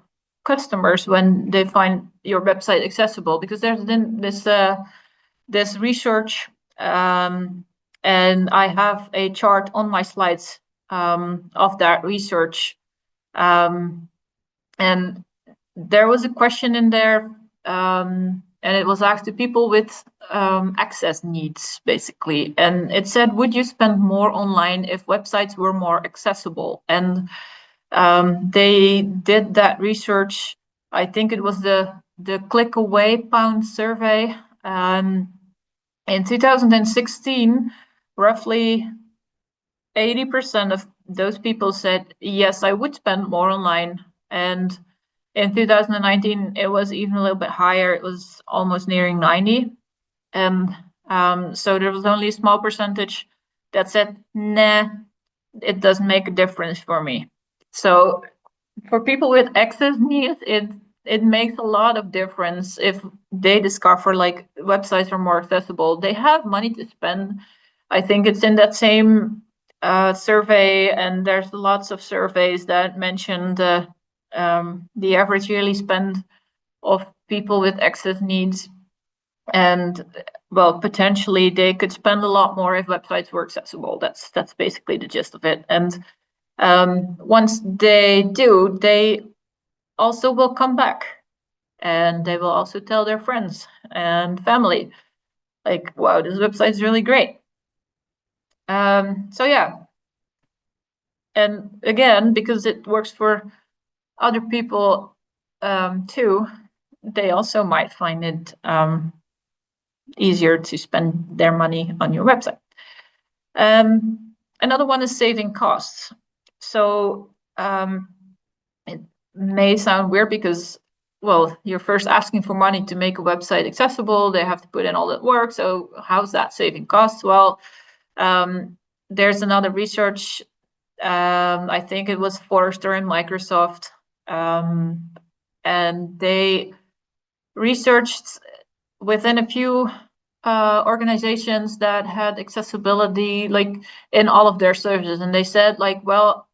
S2: customers when they find your website accessible. Because there's been this research, and I have a chart on my slides of that research, and there was a question in there, and it was asked to people with access needs, basically. And it said, would you spend more online if websites were more accessible? And they did that research. I think it was the Click Away Pound survey. In 2016, roughly 80% of those people said, yes, I would spend more online. And in 2019, it was even a little bit higher. It was almost nearing 90. And so there was only a small percentage that said, nah, it doesn't make a difference for me. So for people with access needs, it makes a lot of difference if they discover like websites are more accessible. They have money to spend. I think it's in that same survey, and there's lots of surveys that mention the average yearly spend of people with access needs. And well, potentially they could spend a lot more if websites were accessible. That's basically the gist of it. And once they do, they also will come back, and they will also tell their friends and family, like, wow, this website is really great. So yeah, and again, because it works for other people too, they also might find it easier to spend their money on your website. Another one is saving costs. So it may sound weird because, well, you're first asking for money to make a website accessible. They have to put in all that work. So how's that saving costs? Well, there's another research. I think it was Forrester and Microsoft, and they researched within a few organizations that had accessibility like in all of their services, and they said, like, well,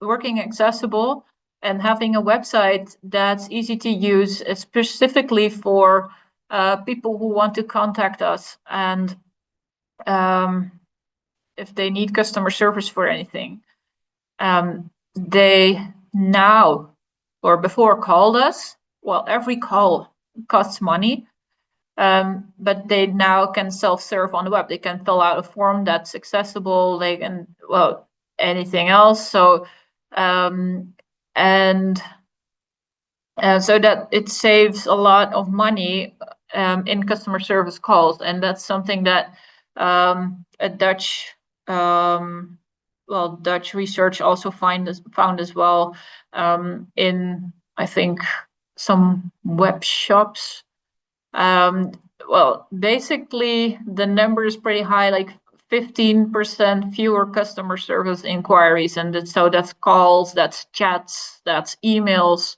S2: working accessible and having a website that's easy to use, specifically for people who want to contact us, and if they need customer service for anything, they now or before called us. Well, every call costs money, but they now can self-serve on the web. They can fill out a form that's accessible. They can, well, anything else. So and so that it saves a lot of money in customer service calls, and that's something that a Dutch Dutch research also found as well, in, I think, some web shops. Well, basically the number is pretty high, like 15% fewer customer service inquiries, and so that's calls, that's chats, that's emails,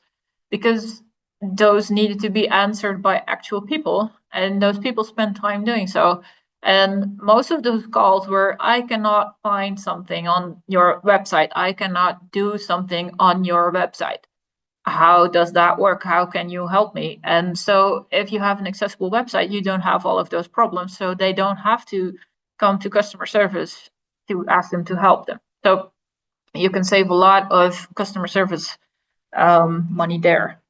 S2: because those needed to be answered by actual people, and those people spend time doing so. And most of those calls were, I cannot find something on your website, I cannot do something on your website. How does that work? How can you help me? And so if you have an accessible website, you don't have all of those problems, so they don't have to come to customer service to ask them to help them. So you can save a lot of customer service money there.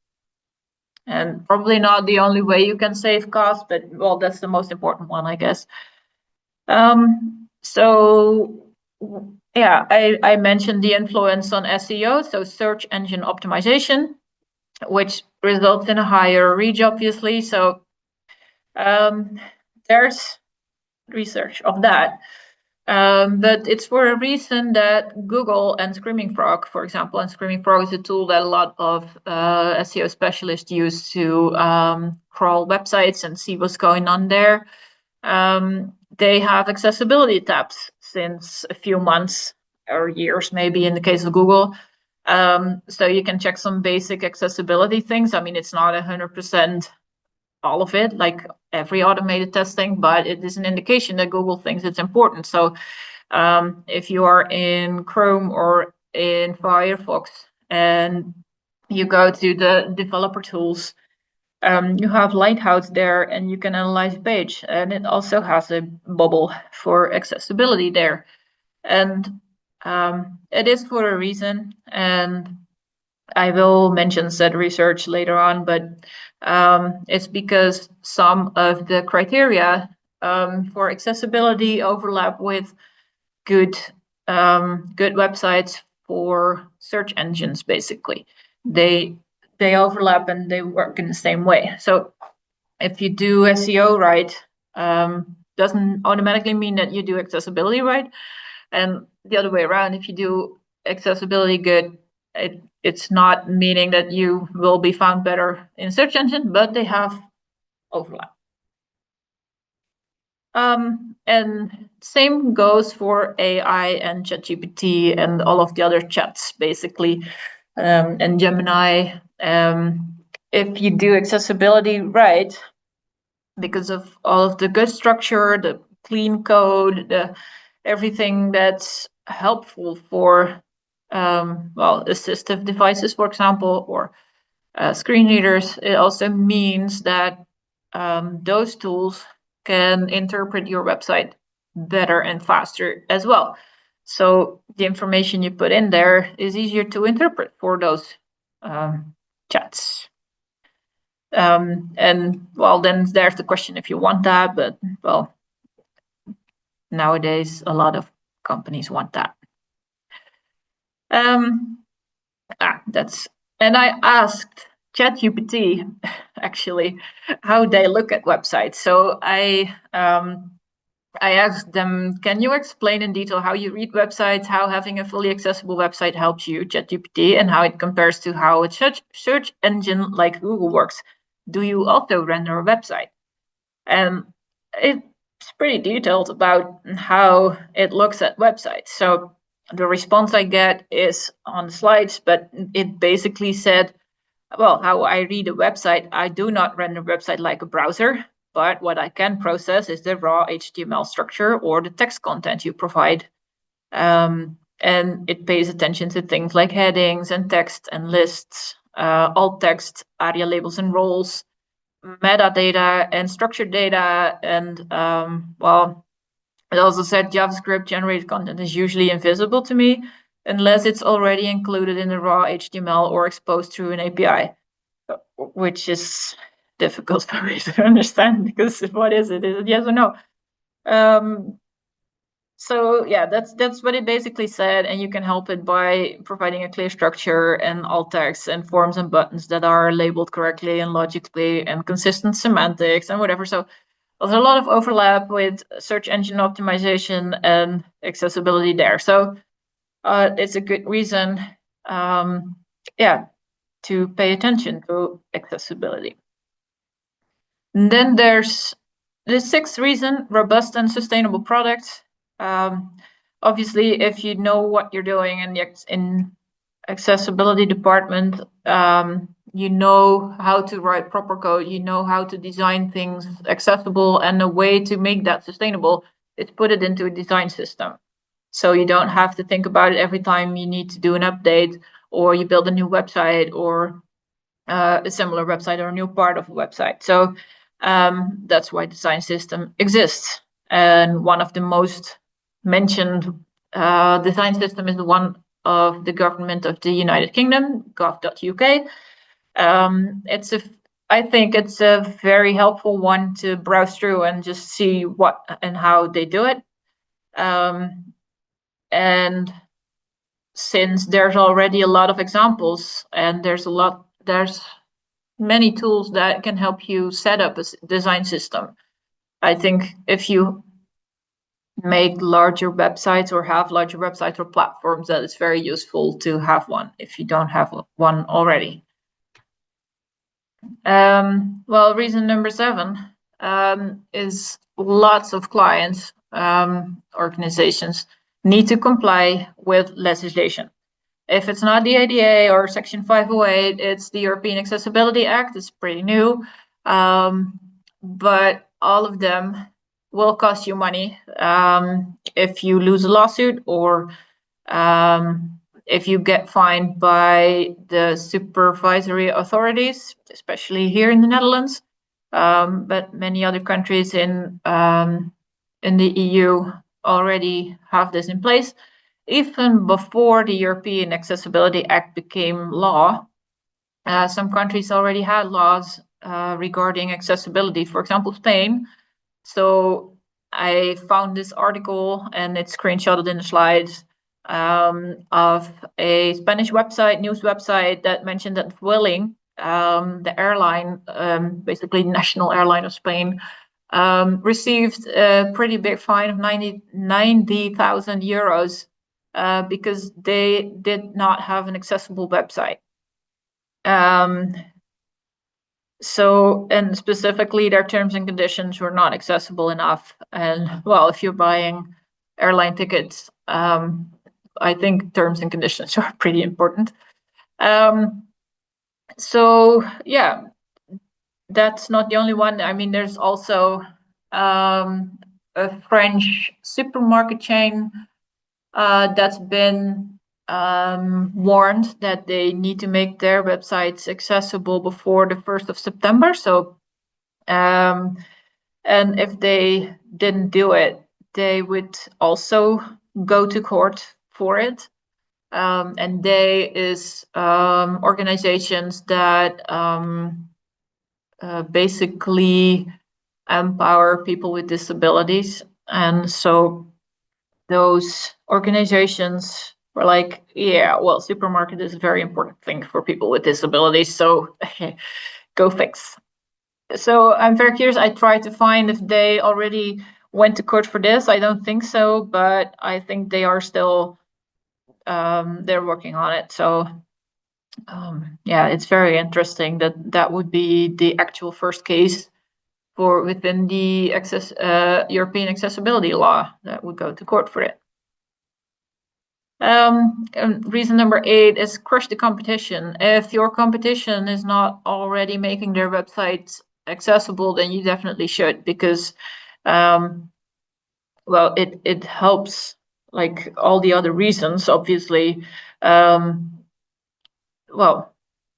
S2: And probably not the only way you can save costs, but well, that's the most important one, I guess. So yeah, I mentioned the influence on SEO, so search engine optimization, which results in a higher reach, obviously. So there's research of that. But it's for a reason that Google and Screaming Frog, for example, and Screaming Frog is a tool that a lot of SEO specialists use to crawl websites and see what's going on there. They have accessibility tabs since a few months or years, maybe in the case of Google. So you can check some basic accessibility things. I mean, it's not 100% all of it. Like every automated testing, but it is an indication that Google thinks it's important. So if you are in Chrome or in Firefox and you go to the developer tools, you have Lighthouse there, and you can analyze a page, and it also has a bubble for accessibility there. And it is for a reason, and I will mention said research later on, but it's because some of the criteria for accessibility overlap with good good websites for search engines. Basically, they overlap and they work in the same way. So if you do SEO right, doesn't automatically mean that you do accessibility right, and the other way around. If you do accessibility good, it's not meaning that you will be found better in search engine, but they have overlap. And same goes for AI and ChatGPT and all of the other chats, basically, and Gemini. If you do accessibility right, because of all of the good structure, the clean code, the everything that's helpful for assistive devices, for example, or screen readers, it also means that those tools can interpret your website better and faster as well. So the information you put in there is easier to interpret for those chats. And well, then there's the question if you want that, but well, nowadays a lot of companies want that. That's and I asked ChatGPT actually how they look at websites. So I asked them, can you explain in detail how you read websites, how having a fully accessible website helps you, ChatGPT, and how it compares to how a search engine like Google works? Do you also render a website? And it's pretty detailed about how it looks at websites. So the response I get is on the slides, but it basically said, well, how I read a website, I do not render a website like a browser, but what I can process is the raw HTML structure or the text content you provide. And it pays attention to things like headings and text and lists, alt text, ARIA labels and roles, metadata and structured data. And well, it also said JavaScript generated content is usually invisible to me unless it's already included in the raw HTML or exposed through an API, which is difficult for me to understand because what is it? Is it yes or no? So yeah, that's what it basically said, and you can help it by providing a clear structure and alt text and forms and buttons that are labeled correctly and logically and consistent semantics and whatever. So there's a lot of overlap with search engine optimization and accessibility there. So it's a good reason, yeah, to pay attention to accessibility. And then there's the sixth reason, robust and sustainable products. Obviously, if you know what you're doing in the accessibility department, you know how to write proper code, you know how to design things accessible, and a way to make that sustainable is put it into a design system. So you don't have to think about it every time you need to do an update or you build a new website or a similar website or a new part of a website. So that's why design system exists. And one of the most mentioned design system is the one of the government of the United Kingdom, gov.uk. I think it's a very helpful one to browse through and just see what and how they do it. And since there's already a lot of examples and there's many tools that can help you set up a design system. I think if you make larger websites or have larger websites or platforms, that it's very useful to have one if you don't have one already. Well, reason number 7 is lots of clients, organizations need to comply with legislation. If it's not the ADA or Section 508, it's the European Accessibility Act. It's pretty new. but all of them will cost you money if you lose a lawsuit, or if you get fined by the supervisory authorities, especially here in the Netherlands, but many other countries in the EU already have this in place. Even before the European Accessibility Act became law, some countries already had laws regarding accessibility. For example, Spain. So I found this article, and it's screenshotted in the slides, of a Spanish website, news website, that mentioned that Vueling, the airline, basically national airline of Spain, received a pretty big fine of 90,000 euros because they did not have an accessible website. And specifically, their terms and conditions were not accessible enough. And well, if you're buying airline tickets, I think terms and conditions are pretty important. So yeah, that's not the only one. I mean, there's also a French supermarket chain that's been warned that they need to make their websites accessible before the 1st of September. So, and if they didn't do it, they would also go to court for it. And they is organizations that basically empower people with disabilities. And so those organizations were like, yeah, well, supermarket is a very important thing for people with disabilities, so go fix. So I'm very curious. I tried to find if they already went to court for this. I don't think so, but I think they are still they're working on it. So yeah, it's very interesting that that would be the actual first case for within the European accessibility law that would go to court for it. Reason number 8 is crush the competition. If your competition is not already making their websites accessible, then you definitely should, because well, it helps, like all the other reasons, obviously, well,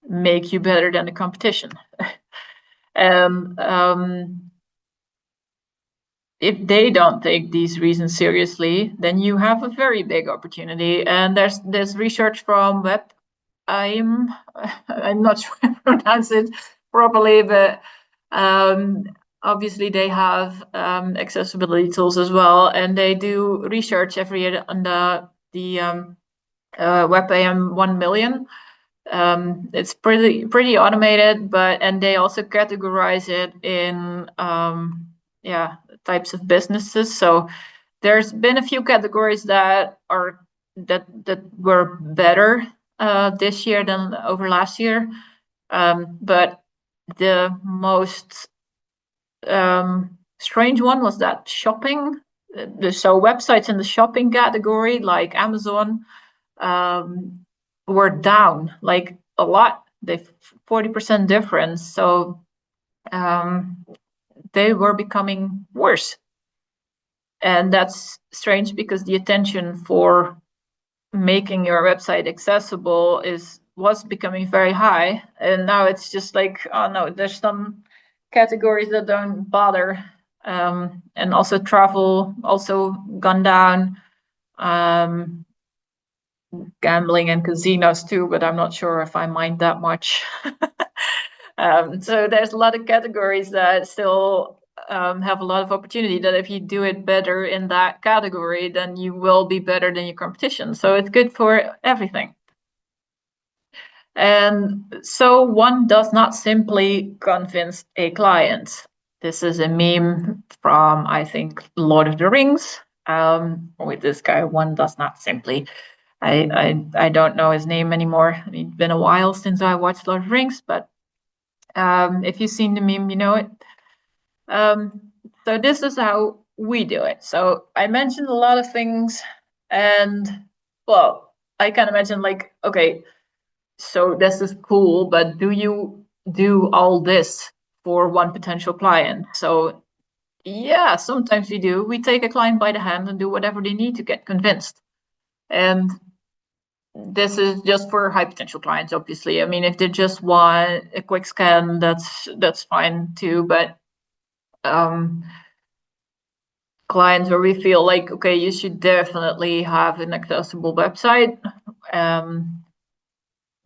S2: make you better than the competition. And if they don't take these reasons seriously, then you have a very big opportunity. And there's this research from Web. I'm not sure I pronounce it properly, but obviously they have accessibility tools as well, and they do research every year on the WebAM 1 million. It's pretty automated, and they also categorize it in yeah, types of businesses. So there's been a few categories that were better this year than over last year, but the most strange one was that shopping. So websites in the shopping category, like Amazon, were down like a lot. They 40% difference. So they were becoming worse. And that's strange because the attention for making your website accessible was becoming very high. And now it's just like, oh no, there's some categories that don't bother. And also travel also gone down. Gambling and casinos too, but I'm not sure if I mind that much. So there's a lot of categories that still have a lot of opportunity, that if you do it better in that category, then you will be better than your competition. So it's good for everything. And so one does not simply convince a client. This is a meme from, I think, Lord of the Rings, with this guy. One does not simply. I don't know his name anymore. I mean, it's been a while since I watched Lord of the Rings, but if you've seen the meme, you know it. So this is how we do it. So I mentioned a lot of things, and well, I kind of mentioned like, okay, so this is cool, but do you do all this for one potential client. So yeah, sometimes we do. We take a client by the hand and do whatever they need to get convinced. And this is just for high potential clients, obviously. I mean, if they just want a quick scan, that's fine too. But clients where we feel like, okay, you should definitely have an accessible website.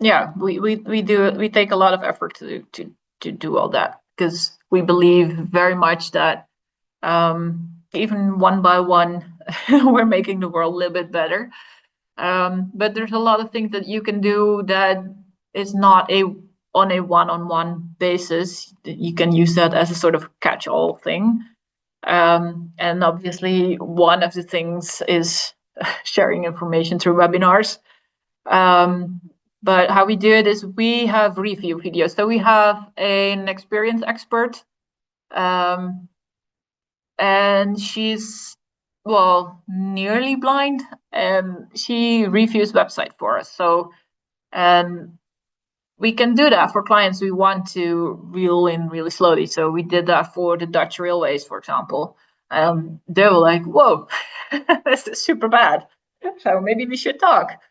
S2: Yeah, we take a lot of effort to do all that, because we believe very much that even one by one, we're making the world a little bit better. But there's a lot of things that you can do that is not on a one-on-one basis. You can use that as a sort of catch-all thing. And obviously, one of the things is sharing information through webinars. But how we do it is we have review videos. So we have an experienced expert, and she's, well, nearly blind, and she reviews website for us. So we can do that for clients we want to reel in really slowly. So we did that for the Dutch railways, for example. They were like, whoa, this is super bad. So maybe we should talk.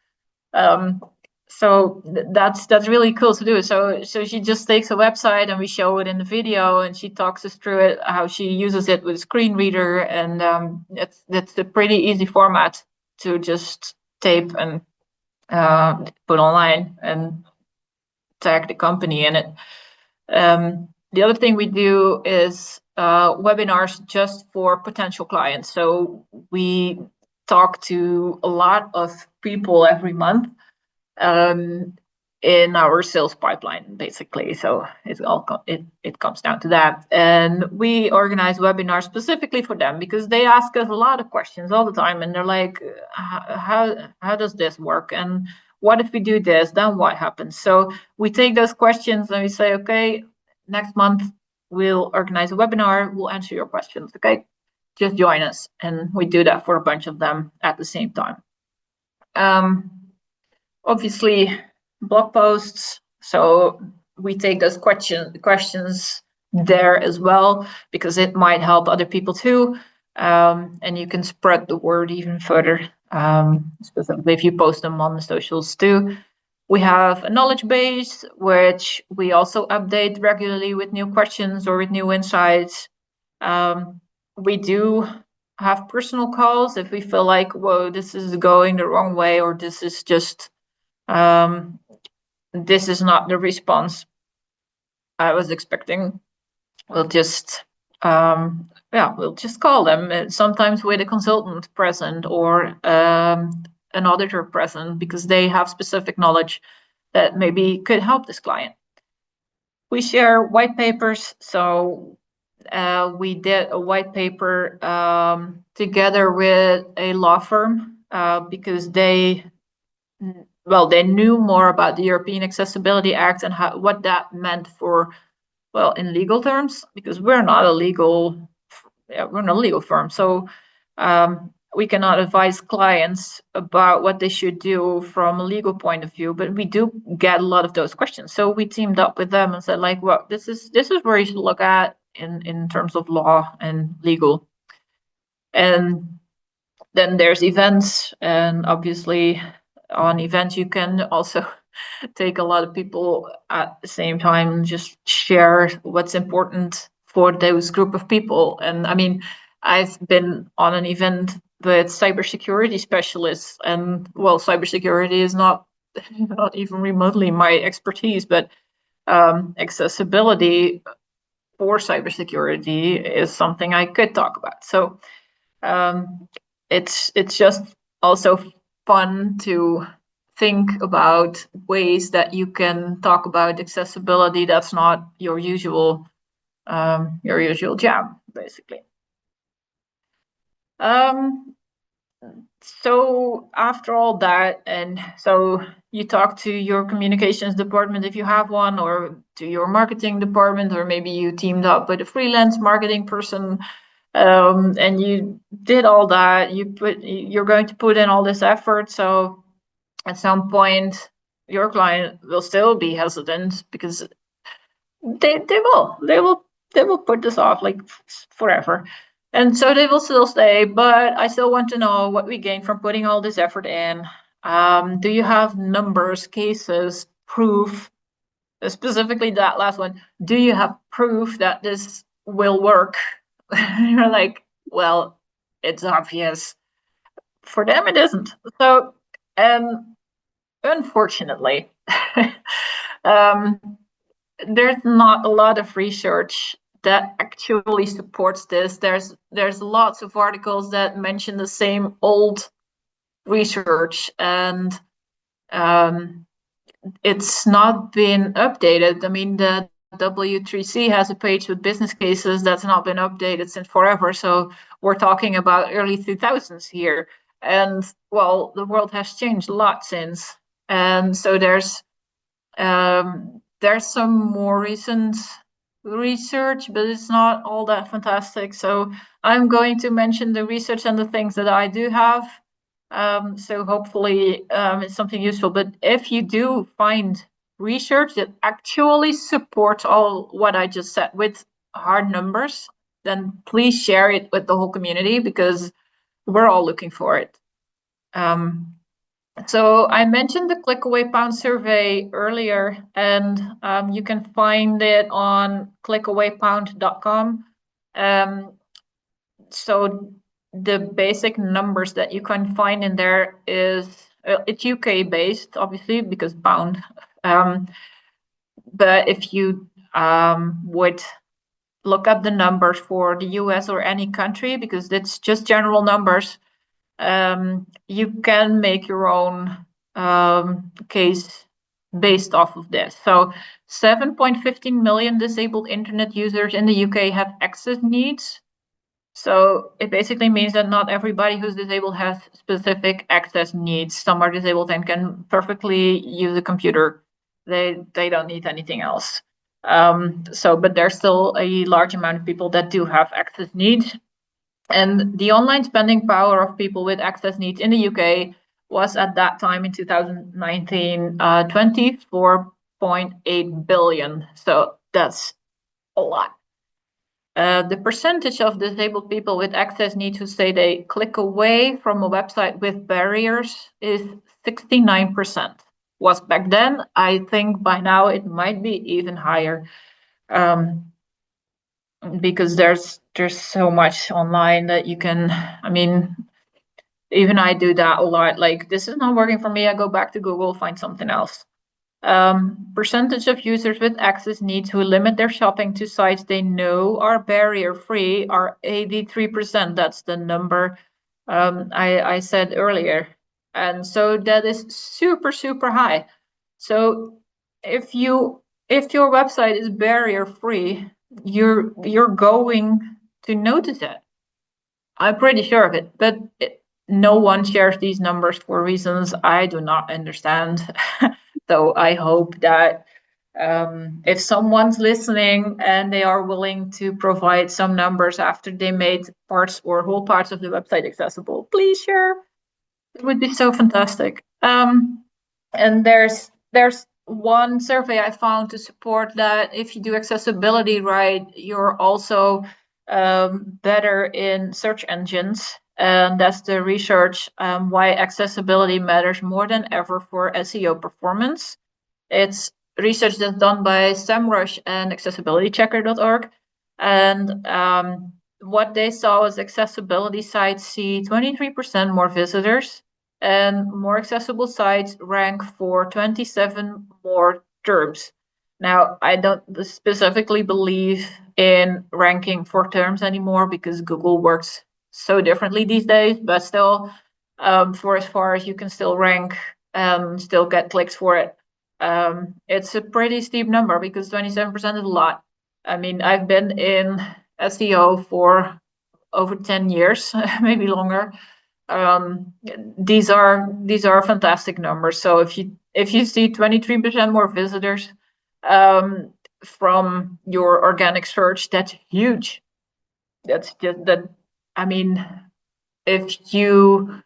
S2: So that's really cool to do. So she just takes a website and we show it in the video, and she talks us through it, how she uses it with a screen reader, and that's a pretty easy format to just tape and put online and tag the company in it. The other thing we do is webinars just for potential clients. So we talk to a lot of people every month in our sales pipeline, basically. So it comes down to that. And we organize webinars specifically for them, because they ask us a lot of questions all the time, and they're like, how does this work? And what if we do this, then what happens? So we take those questions and we say, okay, next month we'll organize a webinar, we'll answer your questions. Okay, just join us. And we do that for a bunch of them at the same time. Obviously, blog posts. So we take those questions there as well, because it might help other people too. And you can spread the word even further, specifically if you post them on the socials too. We have a knowledge base, which we also update regularly with new questions or with new insights. We do have personal calls if we feel like, whoa, this is going the wrong way, or this is just this is not the response I was expecting. We'll just we'll just call them, sometimes with a consultant present or an auditor present, because they have specific knowledge that maybe could help this client. We share white papers. So we did a white paper together with a law firm, because they knew more about the European Accessibility Act and what that meant for, in legal terms, because we're not a legal firm. So we cannot advise clients about what they should do from a legal point of view, but we do get a lot of those questions. So we teamed up with them and said, like, well, this is where you should look at in terms of law and legal. And then there's events, and obviously on events you can also take a lot of people at the same time, just share what's important for those group of people. And I mean, I've been on an event with cybersecurity specialists, and cybersecurity is not even remotely my expertise, but accessibility for cybersecurity is something I could talk about. So it's just also fun to think about ways that you can talk about accessibility that's not your usual jam, basically. So after all that, and so you talk to your communications department if you have one, or to your marketing department, or maybe you teamed up with a freelance marketing person, and you did all that. You're going to put in all this effort. So at some point, your client will still be hesitant, because they will put this off like forever, and so they will still stay. But I still want to know what we gain from putting all this effort in. Do you have numbers, cases, proof? Specifically, that last one. Do you have proof that this will work? You're like, well, it's obvious. For them, it isn't. So, unfortunately, um, there's not a lot of research that actually supports this. There's lots of articles that mention the same old research, and um, it's not been updated. I mean, the W3C has a page with business cases that's not been updated since forever. So we're talking about early 2000s here. And well, the world has changed a lot since. And so there's some more recent research, but it's not all that fantastic. So I'm going to mention the research and the things that I do have. So hopefully it's something useful. But if you do find research that actually supports all what I just said with hard numbers, then please share it with the whole community, because we're all looking for it. So I mentioned the clickaway pound survey earlier, and you can find it on clickawaypound.com. So the basic numbers that you can find in there is it's UK based, obviously, because pound. But if you would look up the numbers for the US or any country, because it's just general numbers, you can make your own case based off of this. So 7.15 million disabled internet users in the UK have access needs. So it basically means that not everybody who's disabled has specific access needs. Some are disabled and can perfectly use a computer. They don't need anything else. But there's still a large amount of people that do have access needs. And the online spending power of people with access needs in the UK was at that time in 2019 24.8 billion. So that's a lot. The percentage of disabled people with access needs who say they click away from a website with barriers is 69%. Was back then. I think by now it might be even higher. Because there's so much online that you can, I mean, even I do that a lot. Like, this is not working for me, I go back to Google, find something else. Percentage of users with access needs who limit their shopping to sites they know are barrier free are 83%. That's the number I said earlier. And so that is super, super high. So if your website is barrier free, you're going to notice it. I'm pretty sure of it, but no one shares these numbers for reasons I do not understand. So I hope that if someone's listening and they are willing to provide some numbers after they made parts or whole parts of the website accessible, please share. It would be so fantastic. And there's one survey I found to support that if you do accessibility right, you're also better in search engines. And that's the research why accessibility matters more than ever for SEO performance. It's research that's done by SEMrush and accessibilitychecker.org. And what they saw was accessibility sites see 23% more visitors, and more accessible sites rank for 27 more terms. Now, I don't specifically believe in ranking for terms anymore because Google works so differently these days, but still, for as far as you can still rank, still get clicks for it. It's a pretty steep number because 27% is a lot. I mean, I've been in SEO for over 10 years, maybe longer. These are fantastic numbers. So if you see 23% more visitors from your organic search, that's huge. That's just that. I mean, if you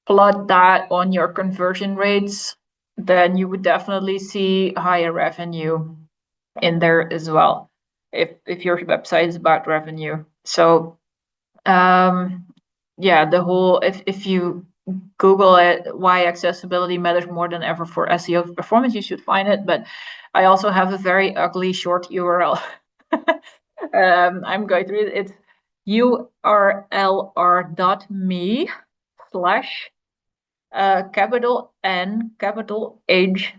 S2: plot that on your conversion rates, then you would definitely see higher revenue. in there as well, if your website is about revenue. So yeah, the whole, if you Google it, why accessibility matters more than ever for SEO performance, you should find it. But I also have a very ugly short URL. I'm going through it. It's urlr.me/ capital N, capital H,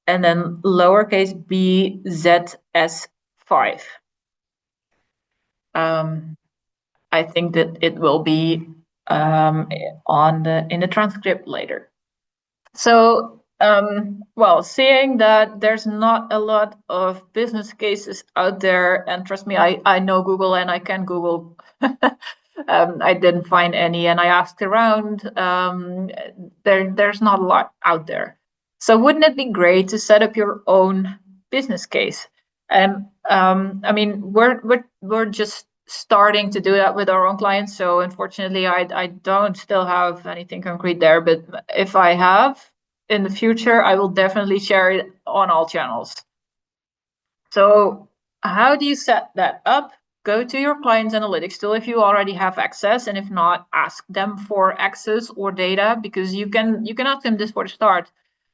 S2: and then lowercase bzs5. I think that it will be in the transcript later. So, well, seeing that there's not a lot of business cases out there, and trust me, I know Google and I can Google. I didn't find any, and I asked around. There's not a lot out there. So, wouldn't it be great to set up your own business case? And I mean, we're just starting to do that with our own clients. So unfortunately, I don't still have anything concrete there. But if I have in the future, I will definitely share it on all channels. So how do you set that up? Go to your client's analytics tool if you already have access, and if not, ask them for access or data, because you can ask them this for the start.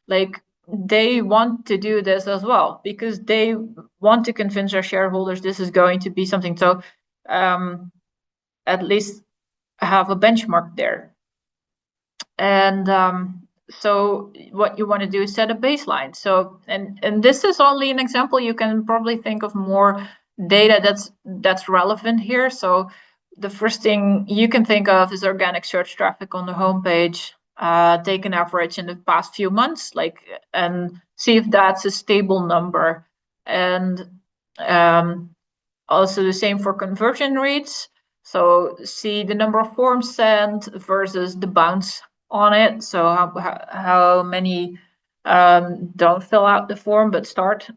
S2: Like, they want to do this as well because they want to convince their shareholders this is going to be something. So at least have a benchmark there. And so what you want to do is set a baseline. So and this is only an example. You can probably think of more data that's relevant here. So the first thing you can think of is organic search traffic on the homepage. Take an average in the past few months, and see if that's a stable number. And also the same for conversion rates. So see the number of forms sent versus the bounce on it. So how many don't fill out the form but start.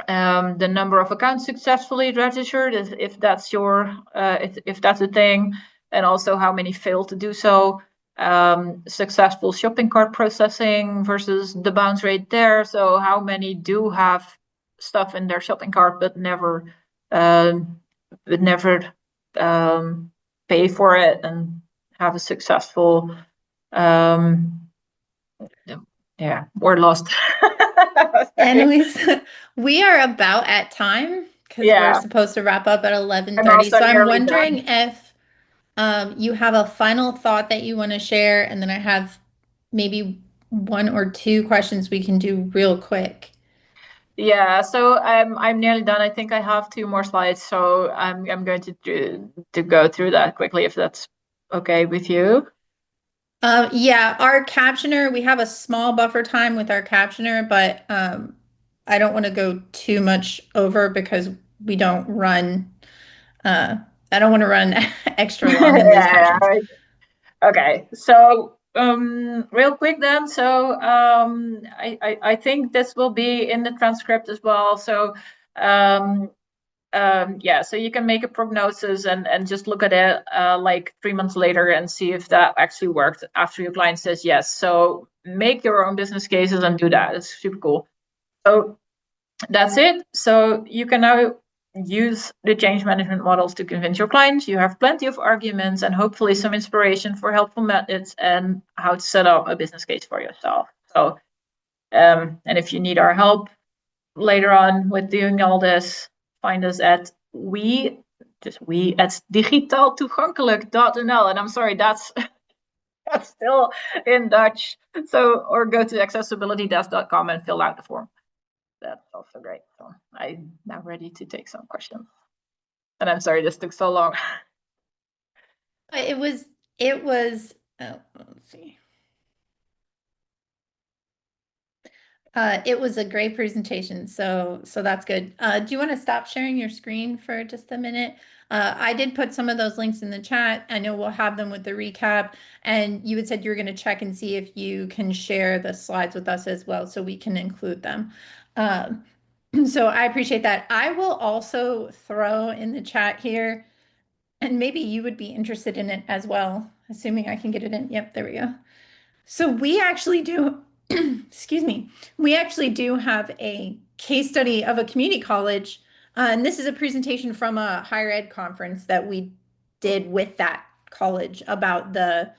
S2: The number of accounts successfully registered, if that's your if that's a thing, and also how many fail to do so. Successful shopping cart processing versus the bounce rate there. So how many do have stuff in their shopping cart but never um, pay for it and have a successful um, yeah, we're lost.
S1: Annelies, we are about at time because we're
S2: Yeah,
S1: supposed to wrap up at
S2: I'm
S1: 11:30.
S2: also
S1: So I'm
S2: nearly done.
S1: wondering if you have a final thought that you want to share, and then I have maybe one or two questions we can do real quick.
S2: Yeah, so I'm nearly done. I think I have two more slides, so I'm going to go through that quickly if that's okay with you.
S1: Yeah, our captioner, we have a small buffer time with our captioner, but I don't want to go too much over because we don't run, uh, I don't want to run extra long in those
S2: Yeah,
S1: captions.
S2: okay. So real quick then. So I think this will be in the transcript as well. So um yeah, so you can make a prognosis and just look at it like 3 months later and see if that actually worked after your client says yes. So make your own business cases and do that. It's super cool. So that's it. So you can now use the change management models to convince your clients. You have plenty of arguments and hopefully some inspiration for helpful methods and how to set up a business case for yourself. So and if you need our help later on with doing all this, find us at we at digitaaltoegankelijk.nl. And I'm sorry, that's that's still in Dutch. So or go to accessibilitydesk.com and fill out the form. That's also great. So I'm now ready to take some questions. And I'm sorry this took so long.
S1: But it was, oh, let's see. It was a great presentation, so that's good. Do you want to stop sharing your screen for just a minute? I did put some of those links in the chat. I know we'll have them with the recap, and you had said you were going to check and see if you can share the slides with us as well, so we can include them. So I appreciate that. I will also throw in the chat here, and maybe you would be interested in it as well, assuming I can get it in. Yep, there we go. So we actually do, excuse me, we actually do have a case study of a community college. And this is a presentation from a higher ed conference that we did with that college about the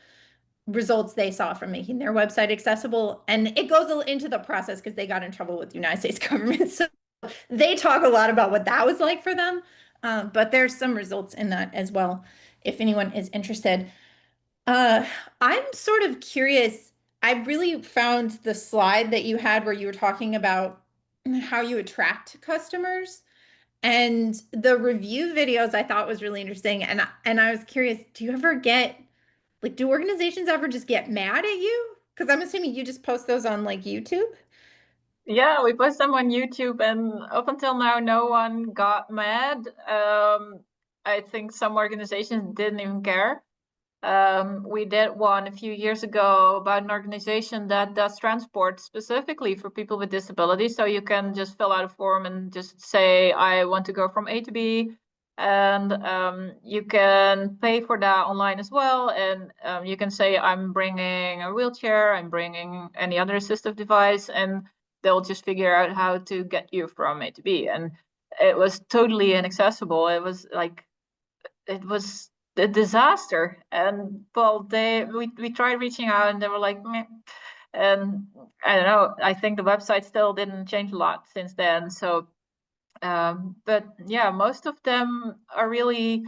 S1: results they saw from making their website accessible. And it goes into the process because they got in trouble with the United States government. So they talk a lot about what that was like for them. But there's some results in that as well, if anyone is interested. Uh, I'm sort of curious. I really found the slide that you had where you were talking about how you attract customers and the review videos I thought was really interesting. And I was curious, do you ever get like do organizations ever just get mad at you? Because I'm assuming you just post those on like YouTube.
S2: Yeah, we post them on YouTube, and up until now, no one got mad. I think some organizations didn't even care. We did one a few years ago about an organization that does transport specifically for people with disabilities. So you can just fill out a form and just say, I want to go from A to B. And you can pay for that online as well. And you can say, I'm bringing a wheelchair, I'm bringing any other assistive device, and they'll just figure out how to get you from A to B. And it was totally inaccessible. It was a disaster. And well, we tried reaching out, and they were like, meh. And I don't know. I think the website still didn't change a lot since then. So, but yeah, most of them are really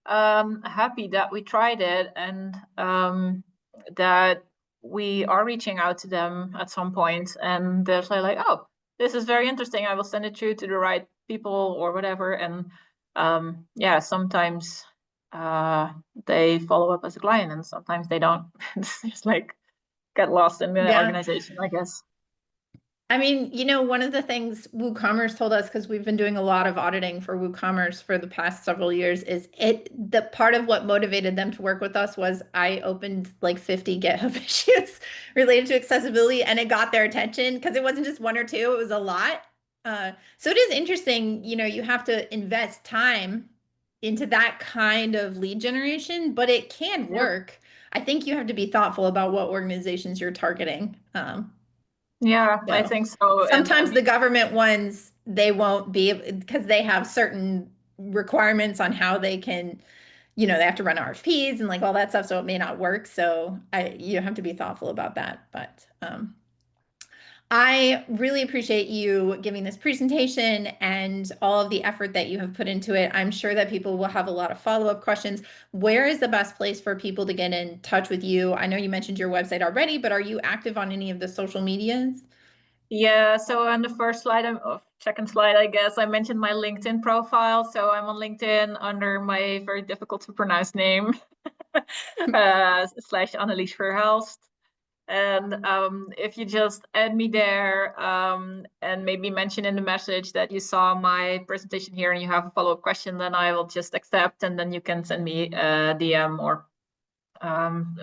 S2: happy that we tried it, and that we are reaching out to them at some point, and they're like, oh, this is very interesting. I will send it through to the right people or whatever. And yeah, sometimes uh, they follow up as a client, and sometimes they don't. It's just like get lost in the
S1: Yeah.
S2: organization, I guess.
S1: I mean, one of the things WooCommerce told us, because we've been doing a lot of auditing for WooCommerce for the past several years, is the part of what motivated them to work with us was I opened like 50 GitHub issues related to accessibility and it got their attention because it wasn't just one or two, it was a lot. So it is interesting, you have to invest time into that kind of lead generation, but it can
S2: Yep.
S1: work. I think you have to be thoughtful about what organizations you're targeting.
S2: Yeah, I
S1: So
S2: think so. And I
S1: sometimes the
S2: mean,
S1: government ones, they won't be because they have certain requirements on how they can, they have to run RFPs and like all that stuff. So it may not work. So you have to be thoughtful about that. But I really appreciate you giving this presentation and all of the effort that you have put into it. I'm sure that people will have a lot of follow-up questions. Where is the best place for people to get in touch with you? I know you mentioned your website already, but are you active on any of the social medias?
S2: yeah, so on the first slide, second slide, I guess, I mentioned my LinkedIn profile. So I'm on LinkedIn under my very difficult to pronounce name, slash Annelies Verhelst. And if you just add me there, and maybe mention in the message that you saw my presentation here and you have a follow-up question, then I will just accept, and then you can send me a DM. Or um,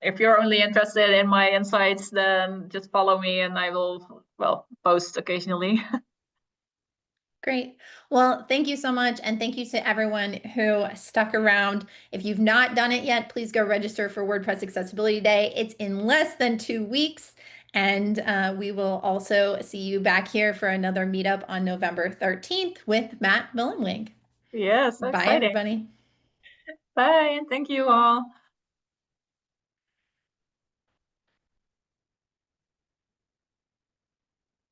S2: if you're only interested in my insights, then just follow me and I will, well, post occasionally.
S1: Great. Well, thank you so much. And thank you to everyone who stuck around. If you've not done it yet, please go register for WordPress Accessibility Day. It's in less than 2 weeks. And we will also see you back here for another meetup on November 13th with Matt Mullenweg.
S2: Yeah, so
S1: Bye,
S2: exciting.
S1: everybody.
S2: Bye, and thank you all.